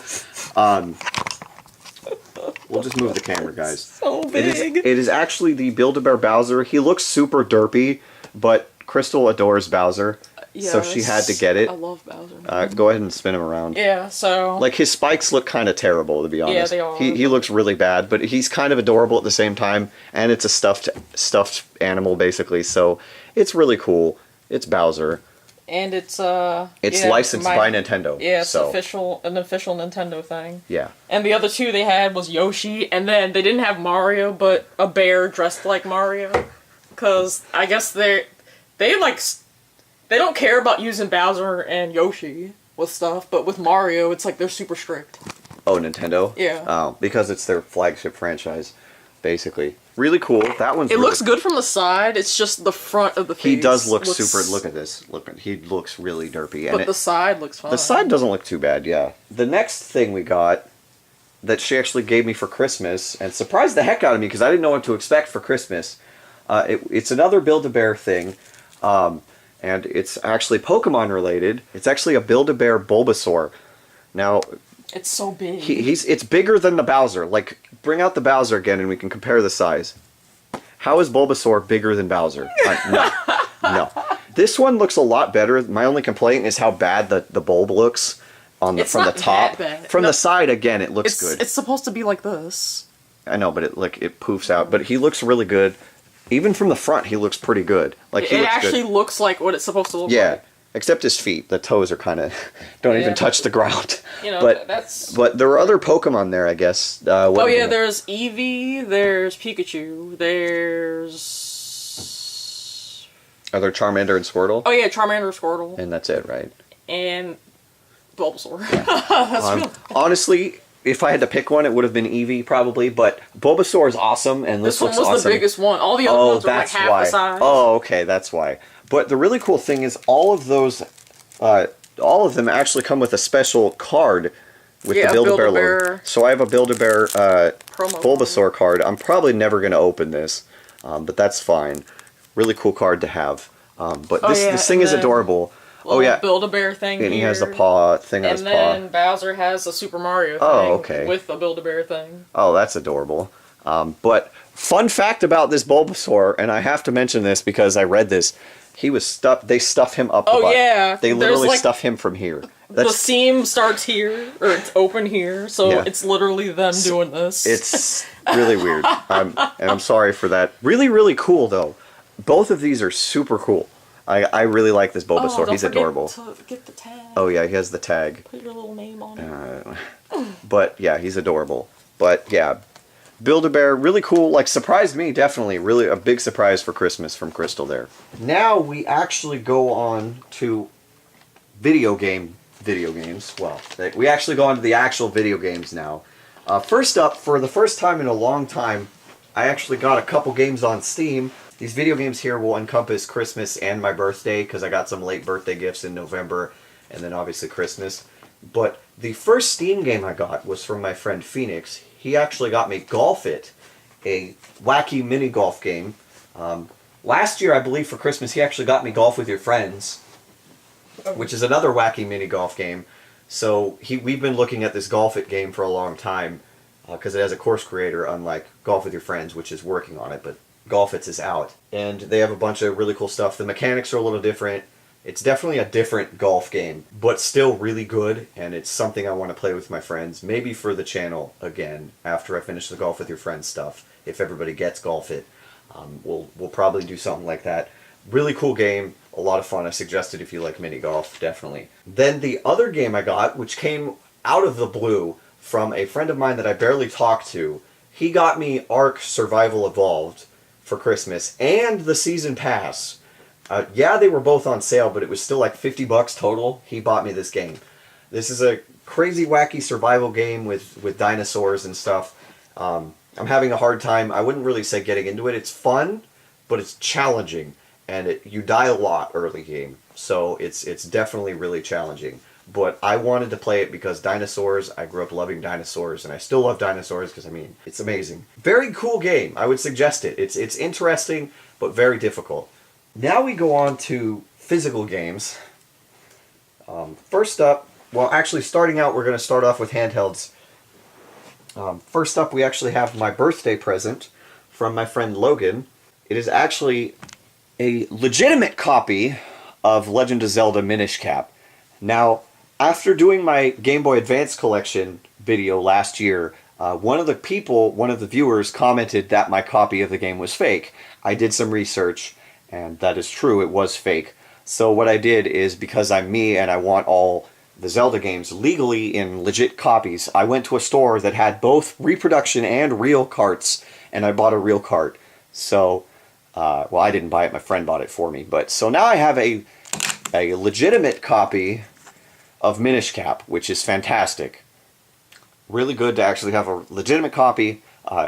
We'll just move the camera, guys. So big. It is actually the Build-A-Bear Bowser. He looks super derpy, but Crystal adores Bowser. Yes, so she had to get it. I love Bowser. Go ahead and spin him around. Yeah, so... Like, his spikes look kind of terrible, to be honest. Yeah, they are. He looks really bad, but he's kind of adorable at the same time, and it's a stuffed animal, basically, so it's really cool. It's Bowser. And it's licensed by Nintendo. Yeah, it's so. an official Nintendo thing. Yeah. And the other two they had was Yoshi, and then they didn't have Mario, but a bear dressed like Mario. Because I guess they don't care about using Bowser and Yoshi with stuff, but with Mario, it's like they're super strict. Oh, Nintendo? Yeah. Oh, because it's their flagship franchise, basically. Really cool. That one's. It looks good from the side. It's just the front of the face. He does look super. Look at this. He looks really derpy. But the side looks fine. The side doesn't look too bad. Yeah. The next thing we got that she actually gave me for Christmas and surprised the heck out of me because I didn't know what to expect for Christmas. It's another Build-A-Bear thing, and it's actually Pokemon related. It's actually a Build-A-Bear Bulbasaur. Now. It's so big. It's bigger than the Bowser. Like, bring out the Bowser again and we can compare the size. How is Bulbasaur bigger than Bowser? No. This one looks a lot better. My only complaint is how bad the bulb looks from the top. From the side, again, it looks good. It's supposed to be like this. I know, but it poofs out. But he looks really good. Even from the front, he looks pretty good. Like it actually looks like what it's supposed to look like. Yeah. Except his feet. The toes are kind of don't even touch the ground. You know, but there are other Pokemon there, I guess. There's Eevee, there's Pikachu, there's... Are there Charmander and Squirtle? Oh yeah, Charmander and Squirtle. And that's it, right? And Bulbasaur. Honestly, if I had to pick one, it would have been Eevee, probably, but Bulbasaur is awesome, and this looks awesome. This one was the biggest one. All the other ones are like half the size. Oh, okay, that's why. But the really cool thing is all of them actually come with a special card with the Build-A-Bear logo. So I have a Build-A-Bear Bulbasaur card. I'm probably never going to open this, but that's fine. Really cool card to have. But this thing is adorable. Build-A-Bear thing and he has the paw thing on his paw. And then Bowser has a Super Mario thing with the Build-A-Bear thing. Oh, that's adorable. But fun fact about this Bulbasaur, and I have to mention this because I read this, he was stuffed. They stuff him up the butt. Yeah. They literally stuff him from here. The seam starts here, or it's open here, so it's literally them doing this. It's really weird. And I'm sorry for that. Really, really cool, though. Both of these are super cool. I really like this Bulbasaur. He's adorable. To get the tag. Oh, yeah, he has the tag. Put your little name on it. But, yeah, he's adorable. But, yeah, Build-A-Bear, really cool, like, surprised me, definitely. Really a big surprise for Christmas from Crystal there. Now we actually go on to video games. Well, we actually go on to the actual video games now. First up, for the first time in a long time, I actually got a couple games on Steam. These video games here will encompass Christmas and my birthday, because I got some late birthday gifts in November, and then obviously Christmas. But the first Steam game I got was from my friend Phoenix. He actually got me Golf It, a wacky mini golf game. Last year, I believe, for Christmas, he actually got me Golf with Your Friends, which is another wacky mini golf game. So we've been looking at this Golf It game for a long time, because it has a course creator, unlike Golf with Your Friends, which is working on it, but Golf It is out. And they have a bunch of really cool stuff. The mechanics are a little different. It's definitely a different golf game, but still really good, and it's something I want to play with my friends, maybe for the channel again, after I finish the Golf with Your Friends stuff. If everybody gets Golf It, we'll probably do something like that. Really cool game, a lot of fun. I suggest it if you like mini golf, definitely. Then the other game I got, which came out of the blue from a friend of mine that I barely talked to, he got me Ark Survival Evolved for Christmas, and the Season Pass. They were both on sale, but it was still like $50 total. He bought me this game. This is a crazy, wacky survival game with dinosaurs and stuff. I'm having a hard time. I wouldn't really say getting into it. It's fun, but it's challenging, and you die a lot early game, so it's definitely really challenging. But I wanted to play it because dinosaurs, I grew up loving dinosaurs, and I still love dinosaurs because, I mean, it's amazing. Very cool game. I would suggest it. It's interesting, but very difficult. Now we go on to physical games. First up, starting out, we're going to start off with handhelds. First up, we actually have my birthday present from my friend Logan. It is actually a legitimate copy of Legend of Zelda Minish Cap. Now, after doing my Game Boy Advance collection video last year, one of the viewers commented that my copy of the game was fake. I did some research, and that is true, it was fake. So what I did is, because I'm me and I want all the Zelda games legally in legit copies, I went to a store that had both reproduction and real carts, and I bought a real cart. So, well, I didn't buy it, my friend bought it for me. But so now I have a legitimate copy of Minish Cap, which is fantastic. Really good to actually have a legitimate copy.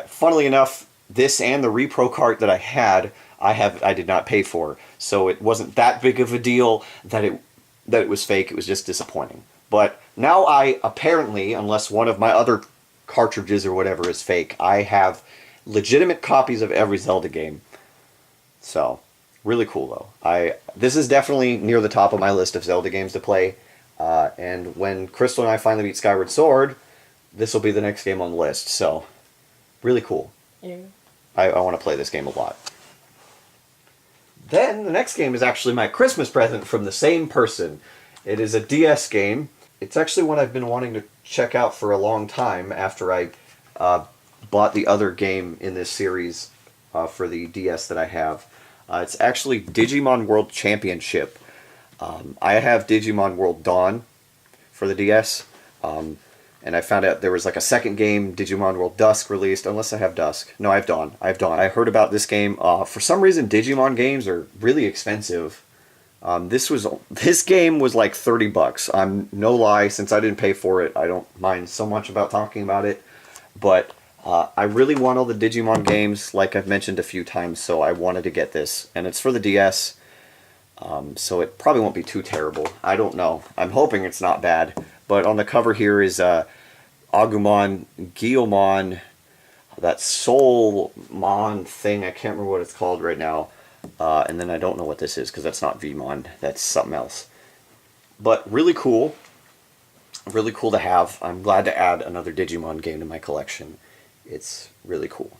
Funnily enough, this and the repro cart that I had, I did not pay for, so it wasn't that big of a deal that it was fake. It was just disappointing. But now I apparently, unless one of my other cartridges or whatever is fake, I have legitimate copies of every Zelda game. So really cool though. This is definitely near the top of my list of Zelda games to play. And when Crystal and I finally beat Skyward Sword, this will be the next game on the list. So really cool. Yeah. I want to play this game a lot. Then, the next game is actually my Christmas present from the same person. It is a DS game. It's actually one I've been wanting to check out for a long time after I bought the other game in this series for the DS that I have. It's actually Digimon World Championship. I have Digimon World Dawn for the DS. And I found out there was like a second game, Digimon World Dusk, released. Unless I have Dusk. No, I have Dawn. I heard about this game. For some reason, Digimon games are really expensive. This game was like $30. I'm no lie, since I didn't pay for it, I don't mind so much about talking about it. But I really want all the Digimon games, like I've mentioned a few times, so I wanted to get this. And it's for the DS, so it probably won't be too terrible. I don't know. I'm hoping it's not bad. But on the cover here is Agumon, Guillaumon, that Soulmon thing, I can't remember what it's called right now. And then I don't know what this is, because that's not Vmon, that's something else. But really cool. Really cool to have. I'm glad to add another Digimon game to my collection. It's really cool.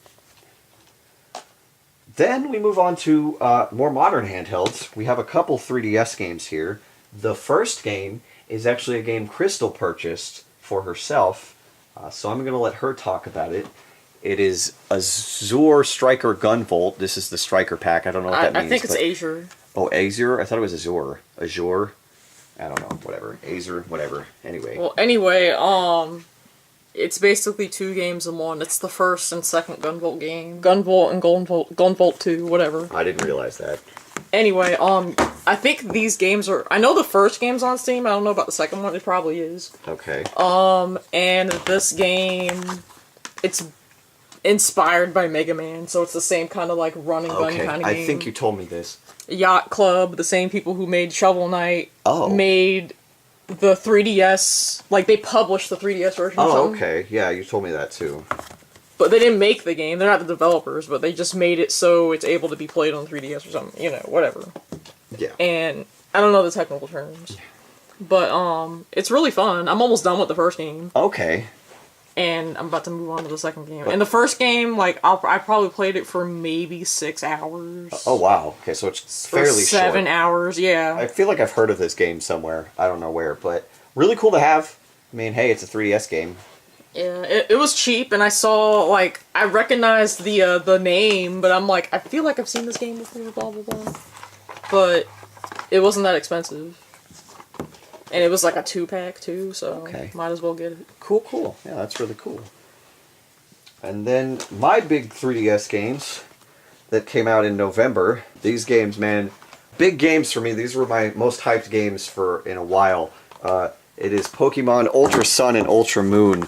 Then we move on to more modern handhelds. We have a couple 3DS games here. The first game is actually a game Crystal purchased for herself, so I'm going to let her talk about it. It is Azure Striker Gunvolt. This is the Striker pack. I don't know what that means. I think it's Azure. Oh, Azure? I thought it was Azure. Azure? I don't know. Whatever. Azure, whatever. Anyway. Well, anyway, it's basically two games in one. It's the first and second Gunvolt game. Gunvolt and Gunvolt 2, whatever. I didn't realize that. Anyway, I think these games are... I know the first game's on Steam. I don't know about the second one. It probably is. Okay. And this game, it's inspired by Mega Man, so it's the same kind of, like, run and gun kind of game. I think you told me this. Yacht Club, the same people who made Shovel Knight, made the 3DS... Like, they published the 3DS version or something. Okay. Yeah, you told me that, too. But they didn't make the game. They're not the developers, but they just made it so it's able to be played on 3DS or something. You know, whatever. Yeah. And I don't know the technical terms. But, it's really fun. I'm almost done with the first game. Okay. And I'm about to move on to the second game. And the first game, like, I probably played it for maybe 6 hours. Oh, wow. Okay, so it's fairly short. 7 hours, yeah. I feel like I've heard of this game somewhere. I don't know where, but really cool to have. I mean, hey, it's a 3DS game. Yeah, it was cheap, and I saw, like, I recognized the name, but I'm like, I feel like I've seen this game before, blah, blah, blah. But it wasn't that expensive. And it was like a 2-pack, too, so might as well get it. Cool. Yeah, that's really cool. And then my big 3DS games that came out in November. These games, man, big games for me. These were my most hyped games in a while. It is Pokemon Ultra Sun and Ultra Moon.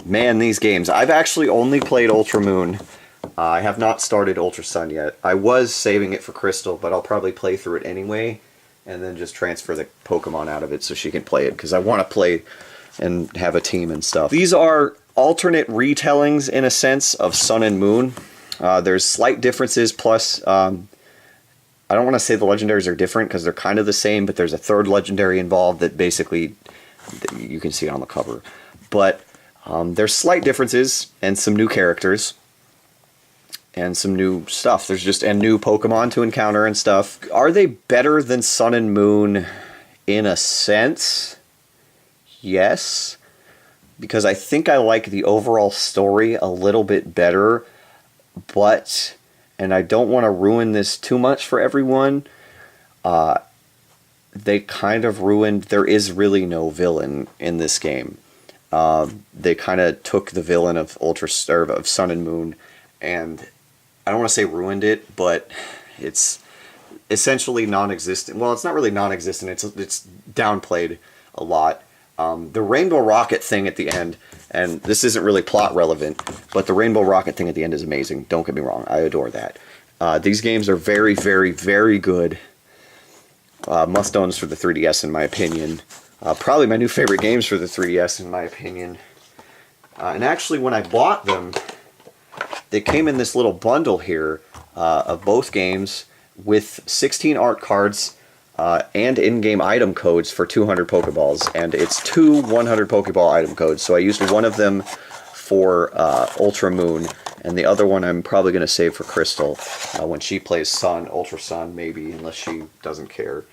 Man, these games. I've actually only played Ultra Moon. I have not started Ultra Sun yet. I was saving it for Crystal, but I'll probably play through it anyway, and then just transfer the Pokemon out of it so she can play it, because I want to play and have a team and stuff. These are alternate retellings, in a sense, of Sun and Moon. There's slight differences, plus, I don't want to say the legendaries are different, because they're kind of the same, but there's a third legendary involved that basically, you can see it on the cover. But there's slight differences, and some new characters, and some new stuff. There's just new Pokemon to encounter and stuff. Are they better than Sun and Moon in a sense? Yes. Because I think I like the overall story a little bit better, but, and I don't want to ruin this too much for everyone, they kind of ruined. There is really no villain in this game. They kind of took the villain of of Sun and Moon, and I don't want to say ruined it, but it's essentially non-existent. Well, it's not really non-existent. It's downplayed a lot. The Rainbow Rocket thing at the end, and this isn't really plot relevant, but the Rainbow Rocket thing at the end is amazing. Don't get me wrong. I adore that. These games are very, very, very good. Must-owns for the 3DS, in my opinion. Probably my new favorite games for the 3DS, in my opinion. And actually, when I bought them, they came in this little bundle here of both games with 16 art cards and in-game item codes for 200 Pokeballs. And it's 2 100 Pokeball item codes. So I used one of them for Ultra Moon, and the other one I'm probably going to save for Crystal when she plays Sun, Ultra Sun, maybe, unless she doesn't care.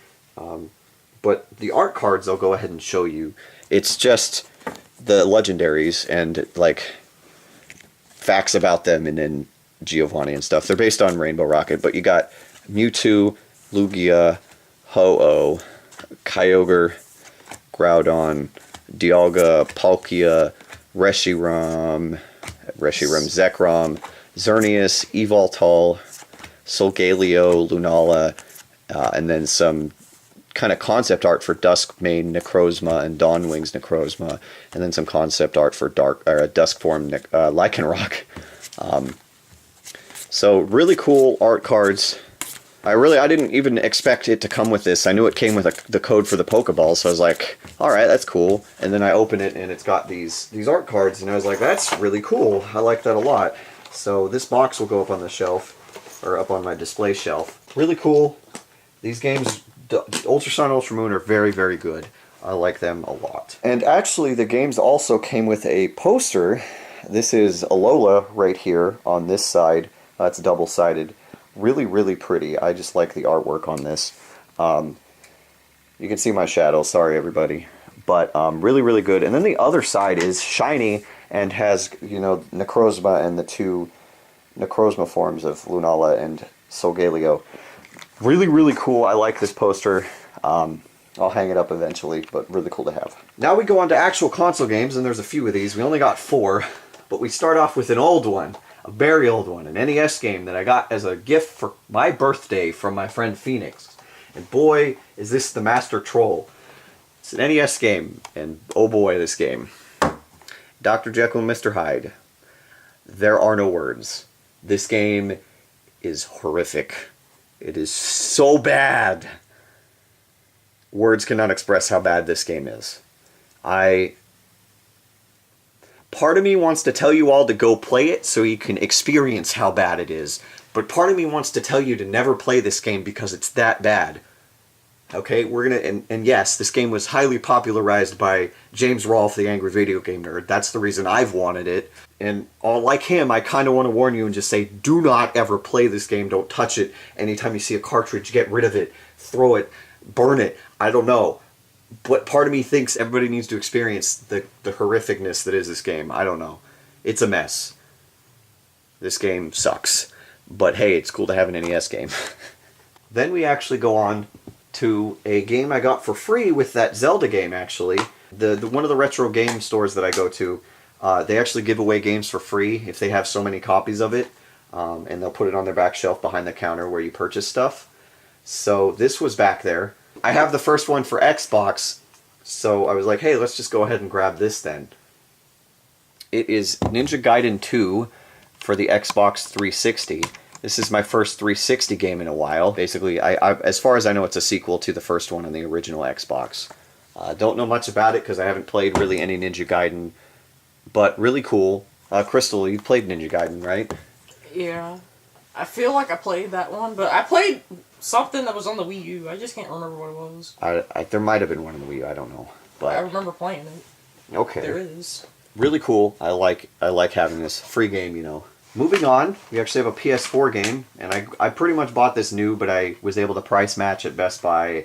But the art cards I'll go ahead and show you. It's just the legendaries and like facts about them and then Giovanni and stuff. They're based on Rainbow Rocket, but you got Mewtwo, Lugia, Ho-Oh, Kyogre, Groudon, Dialga, Palkia, Reshiram, Zekrom, Xerneas, Evoltal, Solgaleo, Lunala, and then some kind of concept art for Duskmane Necrozma and Dawnwings Necrozma, and then some concept art for Duskform Lycanroc. So really cool art cards. I didn't even expect it to come with this. I knew it came with the code for the Pokeball, so I was like, alright, that's cool. And then I open it and it's got these art cards, and I was like, that's really cool. I like that a lot. So this box will go up on the shelf, or up on my display shelf. Really cool. These games, Ultra Sun, Ultra Moon, are very, very good. I like them a lot. And actually, the games also came with a poster. This is Alola right here on this side. It's double-sided. Really, really pretty. I just like the artwork on this. You can see my shadow. Sorry, everybody. But really, really good. And then the other side is shiny and has, Necrozma and the 2 Necrozma forms of Lunala and Solgaleo. Really, really cool. I like this poster. I'll hang it up eventually, but really cool to have. Now we go on to actual console games, and there's a few of these. We only got 4, but we start off with an old one. A very old one, an NES game that I got as a gift for my birthday from my friend Phoenix. And boy, is this the Master Troll. It's an NES game, and oh boy, this game. Dr. Jekyll and Mr. Hyde. There are no words. This game is horrific. It is so bad. Words cannot express how bad this game is. Part of me wants to tell you all to go play it so you can experience how bad it is. But part of me wants to tell you to never play this game because it's that bad. Okay, and yes, this game was highly popularized by James Rolfe, the Angry Video Game Nerd. That's the reason I've wanted it. And like him, I kind of want to warn you and just say, do not ever play this game. Don't touch it. Anytime you see a cartridge, get rid of it. Throw it. Burn it. I don't know. But part of me thinks everybody needs to experience the horrificness that is this game. I don't know. It's a mess. This game sucks. But hey, it's cool to have an NES game. Then we actually go on to a game I got for free with that Zelda game, actually. The one of the retro game stores that I go to, they actually give away games for free if they have so many copies of it. And they'll put it on their back shelf behind the counter where you purchase stuff. So this was back there. I have the first one for Xbox, so I was like, hey, let's just go ahead and grab this then. It is Ninja Gaiden 2 for the Xbox 360. This is my first 360 game in a while. Basically, as far as I know, it's a sequel to the first one on the original Xbox. Don't know much about it because I haven't played really any Ninja Gaiden, but really cool. Crystal, you played Ninja Gaiden, right? Yeah. I feel like I played that one, but I played something that was on the Wii U. I just can't remember what it was. There might have been one on the Wii U, I don't know. But I remember playing it. Okay. There is. Really cool. I like having this free game, Moving on, we actually have a PS4 game, and I pretty much bought this new, but I was able to price match at Best Buy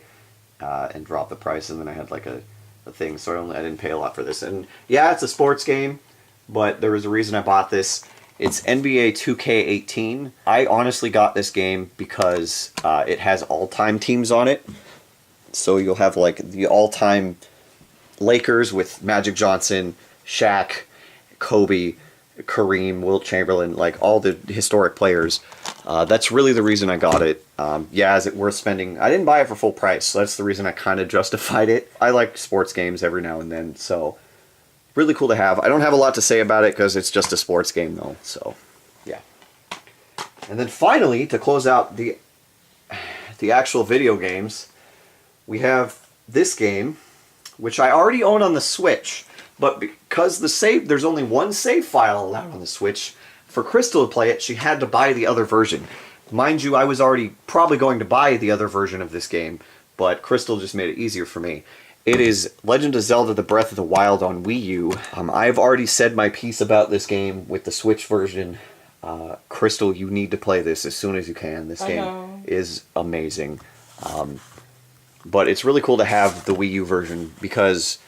and drop the price, and then I had like a thing, so I didn't pay a lot for this. And yeah, it's a sports game, but there was a reason I bought this. It's NBA 2K18. I honestly got this game because it has all-time teams on it. So you'll have like the all-time Lakers with Magic Johnson, Shaq, Kobe, Kareem, Wilt Chamberlain, like all the historic players. That's really the reason I got it. Yeah, is it worth spending? I didn't buy it for full price, so that's the reason I kind of justified it. I like sports games every now and then, so really cool to have. I don't have a lot to say about it because it's just a sports game though, so yeah. And then finally, to close out the actual video games, we have this game, which I already own on the Switch, but because there's only one save file allowed on the Switch, for Crystal to play it, she had to buy the other version. Mind you, I was already probably going to buy the other version of this game, but Crystal just made it easier for me. It is Legend of Zelda: The Breath of the Wild on Wii U. I've already said my piece about this game with the Switch version. Crystal, you need to play this as soon as you can. This game is amazing. But it's really cool to have the Wii U version because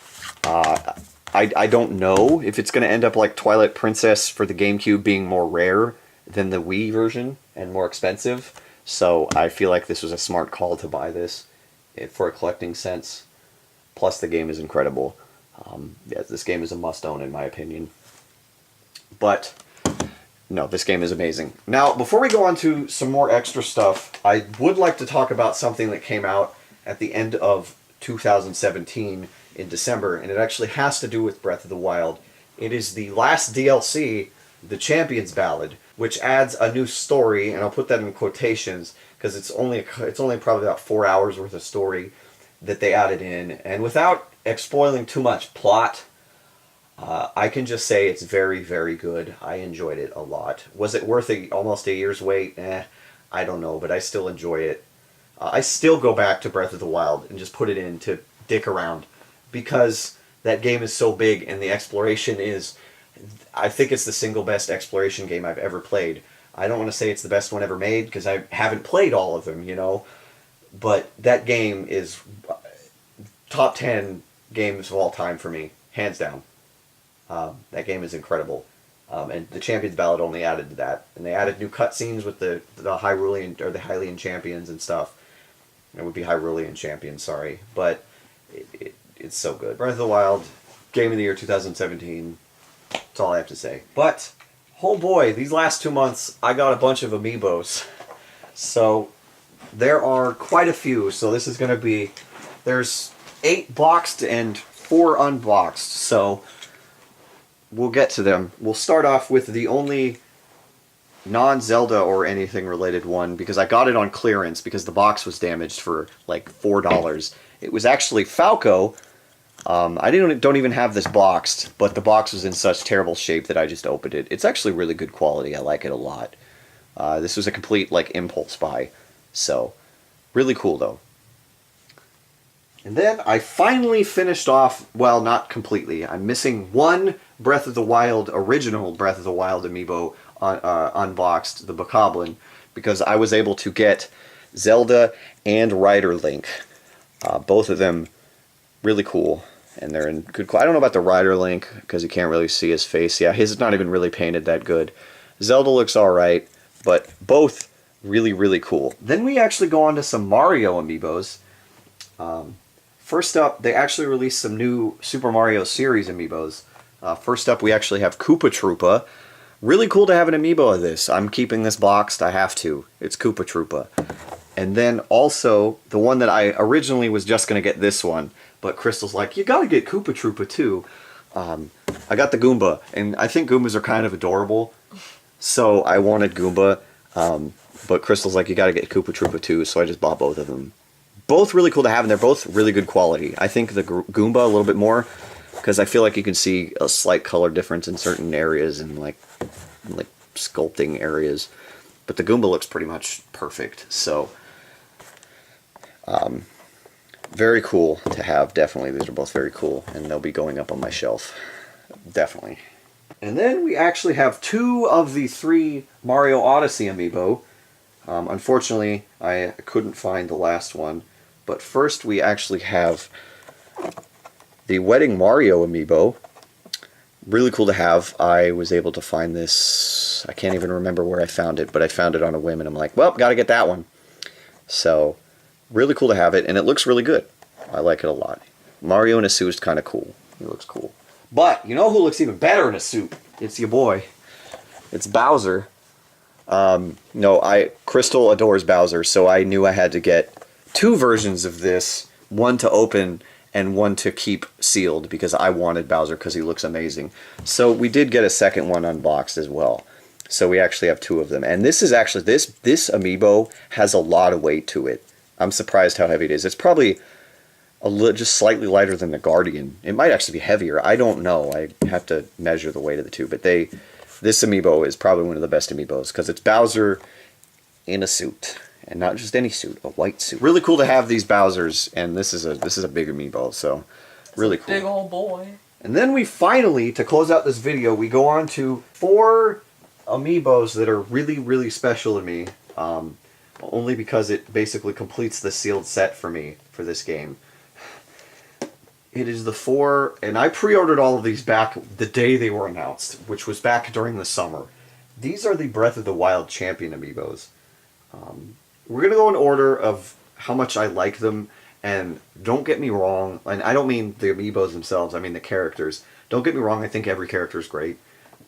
I don't know if it's going to end up like Twilight Princess for the GameCube being more rare than the Wii version and more expensive. So I feel like this was a smart call to buy this for a collecting sense. Plus the game is incredible. Yeah, this game is a must-own in my opinion. But no, this game is amazing. Now, before we go on to some more extra stuff, I would like to talk about something that came out at the end of 2017 in December, and it actually has to do with Breath of the Wild. It is the last DLC, The Champion's Ballad, which adds a new story, and I'll put that in quotations because it's only probably about 4 hours worth of story that they added in. And without spoiling too much plot, I can just say it's very, very good. I enjoyed it a lot. Was it worth almost a year's wait? I don't know, but I still enjoy it. I still go back to Breath of the Wild and just put it in to dick around because that game is so big and the exploration is, I think it's the single best exploration game I've ever played. I don't want to say it's the best one ever made because I haven't played all of them, you know, but that game is top 10 games of all time for me, hands down. That game is incredible. And the Champion's Ballad only added to that. And they added new cutscenes with the Hyrulean, or the Hylian champions and stuff. It would be Hyrulean champions, sorry. But it's so good. Breath of the Wild, Game of the Year 2017. That's all I have to say. But, oh boy, these last 2 months, I got a bunch of Amiibos. So, there are quite a few. So this is going to be, there's 8 boxed and 4 unboxed. So, we'll get to them. We'll start off with the only non-Zelda or anything related one because I got it on clearance because the box was damaged for like $4. It was actually Falco. I don't even have this boxed, but the box was in such terrible shape that I just opened it. It's actually really good quality. I like it a lot. This was a complete like impulse buy. So, really cool though. And then I finally finished off, well, not completely. I'm missing one Breath of the Wild, original Breath of the Wild amiibo unboxed, the Bokoblin, because I was able to get Zelda and Ryder Link. Both of them really cool, and they're in good quality. I don't know about the Ryder Link, because you can't really see his face. Yeah, his is not even really painted that good. Zelda looks alright, but both really, really cool. Then we actually go on to some Mario amiibos. First up, they actually released some new Super Mario series amiibos. First up, we actually have Koopa Troopa. Really cool to have an amiibo of this. I'm keeping this boxed. I have to. It's Koopa Troopa. And then also, the one that I originally was just going to get this one, but Crystal's like, you got to get Koopa Troopa too. I got the Goomba, and I think Goombas are kind of adorable. So I wanted Goomba, but Crystal's like, you got to get Koopa Troopa too, so I just bought both of them. Both really cool to have, and they're both really good quality. I think the Goomba a little bit more, because I feel like you can see a slight color difference in certain areas and like sculpting areas. But the Goomba looks pretty much perfect. So, very cool to have, definitely. These are both very cool, and they'll be going up on my shelf. Definitely. And then we actually have 2 of the 3 Mario Odyssey amiibo. Unfortunately, I couldn't find the last one. But first we actually have the Wedding Mario amiibo, really cool to have. I was able to find this, I can't even remember where I found it, but I found it on a whim, and I'm like, well, gotta get that one. So, really cool to have it, and it looks really good. I like it a lot. Mario in a suit is kind of cool. He looks cool. But, you know who looks even better in a suit? It's your boy. It's Bowser. No, Crystal adores Bowser, so I knew I had to get 2 versions of this. One to open and one to keep sealed, because I wanted Bowser because he looks amazing. So we did get a second one unboxed as well. So we actually have 2 of them. And this is actually, this Amiibo has a lot of weight to it. I'm surprised how heavy it is. It's probably just slightly lighter than the Guardian. It might actually be heavier. I don't know. I have to measure the weight of the 2. But this Amiibo is probably one of the best Amiibos, because it's Bowser in a suit. And not just any suit, a white suit. Really cool to have these Bowsers, and this is a big Amiibo, so really cool. Big old boy. And then we finally, to close out this video, we go on to 4 Amiibos that are really, really special to me. Only because it basically completes the sealed set for me for this game. It is the 4, and I pre-ordered all of these back the day they were announced, which was back during the summer. These are the Breath of the Wild Champion Amiibos. We're going to go in order of how much I like them, and don't get me wrong, and I don't mean the Amiibos themselves, I mean the characters. Don't get me wrong, I think every character is great,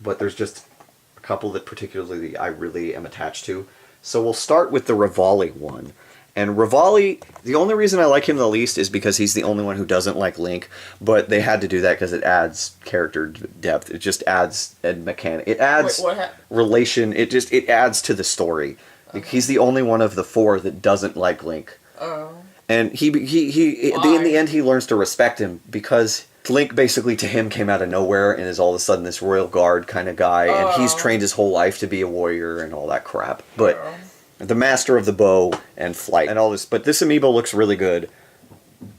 but there's just a couple that particularly I really am attached to. So we'll start with the Rivali one. And Rivali, the only reason I like him the least is because he's the only one who doesn't like Link, but they had to do that because it adds character depth. It just adds a mechanic. It adds relation. It adds to the story. Okay. He's the only one of the 4 that doesn't like Link. Oh. And in the end, he learns to respect him, because Link basically to him came out of nowhere and is all of a sudden this royal guard kind of guy, and he's trained his whole life to be a warrior and all that crap. But the master of the bow and flight and all this. But this Amiibo looks really good.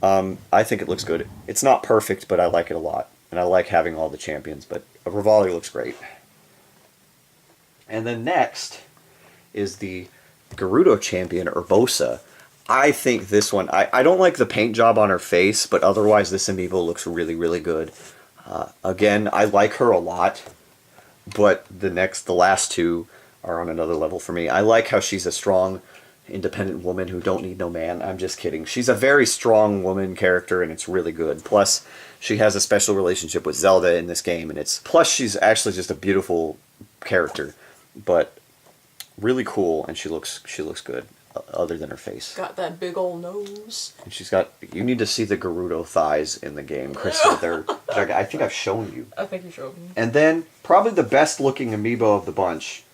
I think it looks good. It's not perfect, but I like it a lot. And I like having all the champions, but Rivali looks great. And then next is the Gerudo champion, Urbosa. I think this one, I don't like the paint job on her face, but otherwise this Amiibo looks really, really good. Again, I like her a lot, but the last 2 are on another level for me. I like how she's a strong, independent woman who don't need no man. I'm just kidding. She's a very strong woman character, and it's really good. Plus, she has a special relationship with Zelda in this game, and plus she's actually just a beautiful character, but really cool, and she looks good. Other than her face. Got that big old nose. And she's got... You need to see the Gerudo thighs in the game, Crystal. I think I've shown you. I think you showed me. And then, probably the best looking Amiibo of the bunch,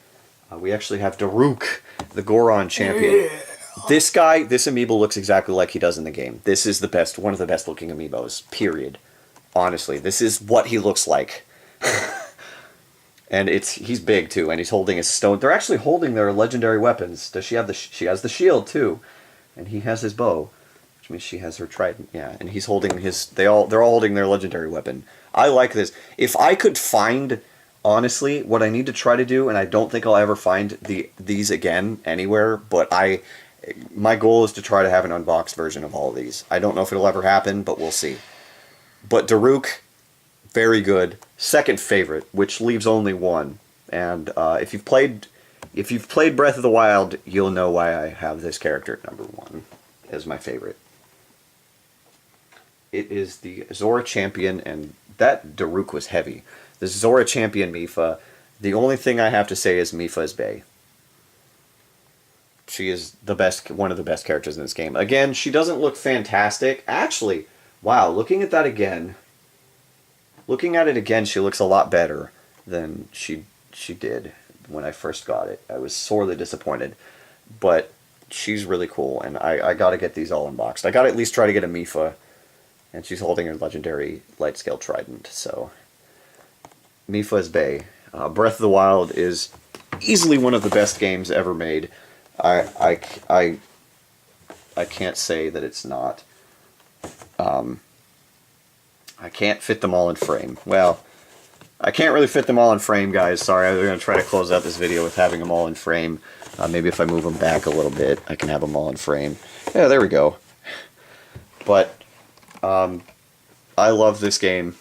we actually have Daruk, the Goron champion. Yeah. This Amiibo looks exactly like he does in the game. This is one of the best looking Amiibos, period. Honestly, this is what he looks like. And he's big too, and he's holding his stone. They're actually holding their legendary weapons. Does she have she has the shield too, and he has his bow, which means she has her trident. Yeah, and he's holding they're all holding their legendary weapon. I like this. If I could find, honestly, what I need to try to do, and I don't think I'll ever find these again anywhere, but my goal is to try to have an unboxed version of all of these. I don't know if it'll ever happen, but we'll see. But Daruk, very good. Second favorite, which leaves only one. And if you've played Breath of the Wild, you'll know why I have this character at number 1 as my favorite. It is the Zora champion, and that Daruk was heavy. The Zora champion Mipha. The only thing I have to say is Mipha is bae. She is one of the best characters in this game. Again, she doesn't look fantastic. Actually, wow, looking at it again, she looks a lot better than she did when I first got it. I was sorely disappointed, but she's really cool, and I got to get these all unboxed. I got to at least try to get a Mipha, and she's holding her legendary light scale trident. So Mipha is bae. Breath of the Wild is easily one of the best games ever made. I can't say that it's not. I can't fit them all in frame. Well, I can't really fit them all in frame, guys. Sorry, I'm going to try to close out this video with having them all in frame. Maybe if I move them back a little bit, I can have them all in frame. Yeah, there we go. But, I love this game.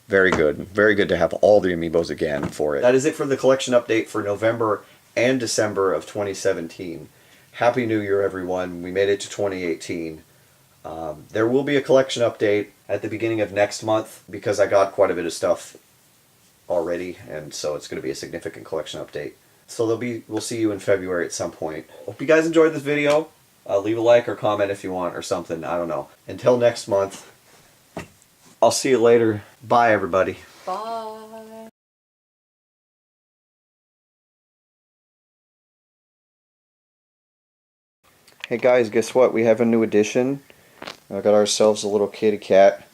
Very good. Very good to have all the Amiibos again for it. That is it for the collection update for November and December of 2017. Happy New Year, everyone. We made it to 2018. There will be a collection update at the beginning of next month because I got quite a bit of stuff already, and so it's going to be a significant collection update. So we'll see you in February at some point. Hope you guys enjoyed this video. Leave a like or comment if you want or something. I don't know. Until next month, I'll see you later. Bye, everybody. Bye. Hey guys, guess what? We have a new addition. I got ourselves a little kitty cat.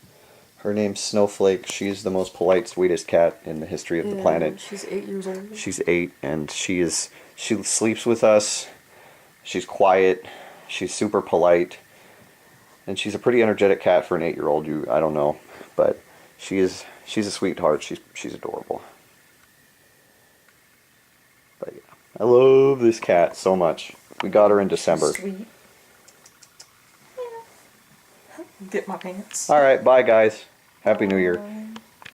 Her name's Snowflake. She's the most polite, sweetest cat in the history of the planet. She's 8 years old. She's 8, and she sleeps with us. She's quiet. She's super polite. And she's a pretty energetic cat for an 8-year-old. I don't know, but she's a sweetheart. She's adorable. But yeah, I love this cat so much. We got her in December. Sweet. Get my pants. All right, bye guys. Happy New Year. Bye.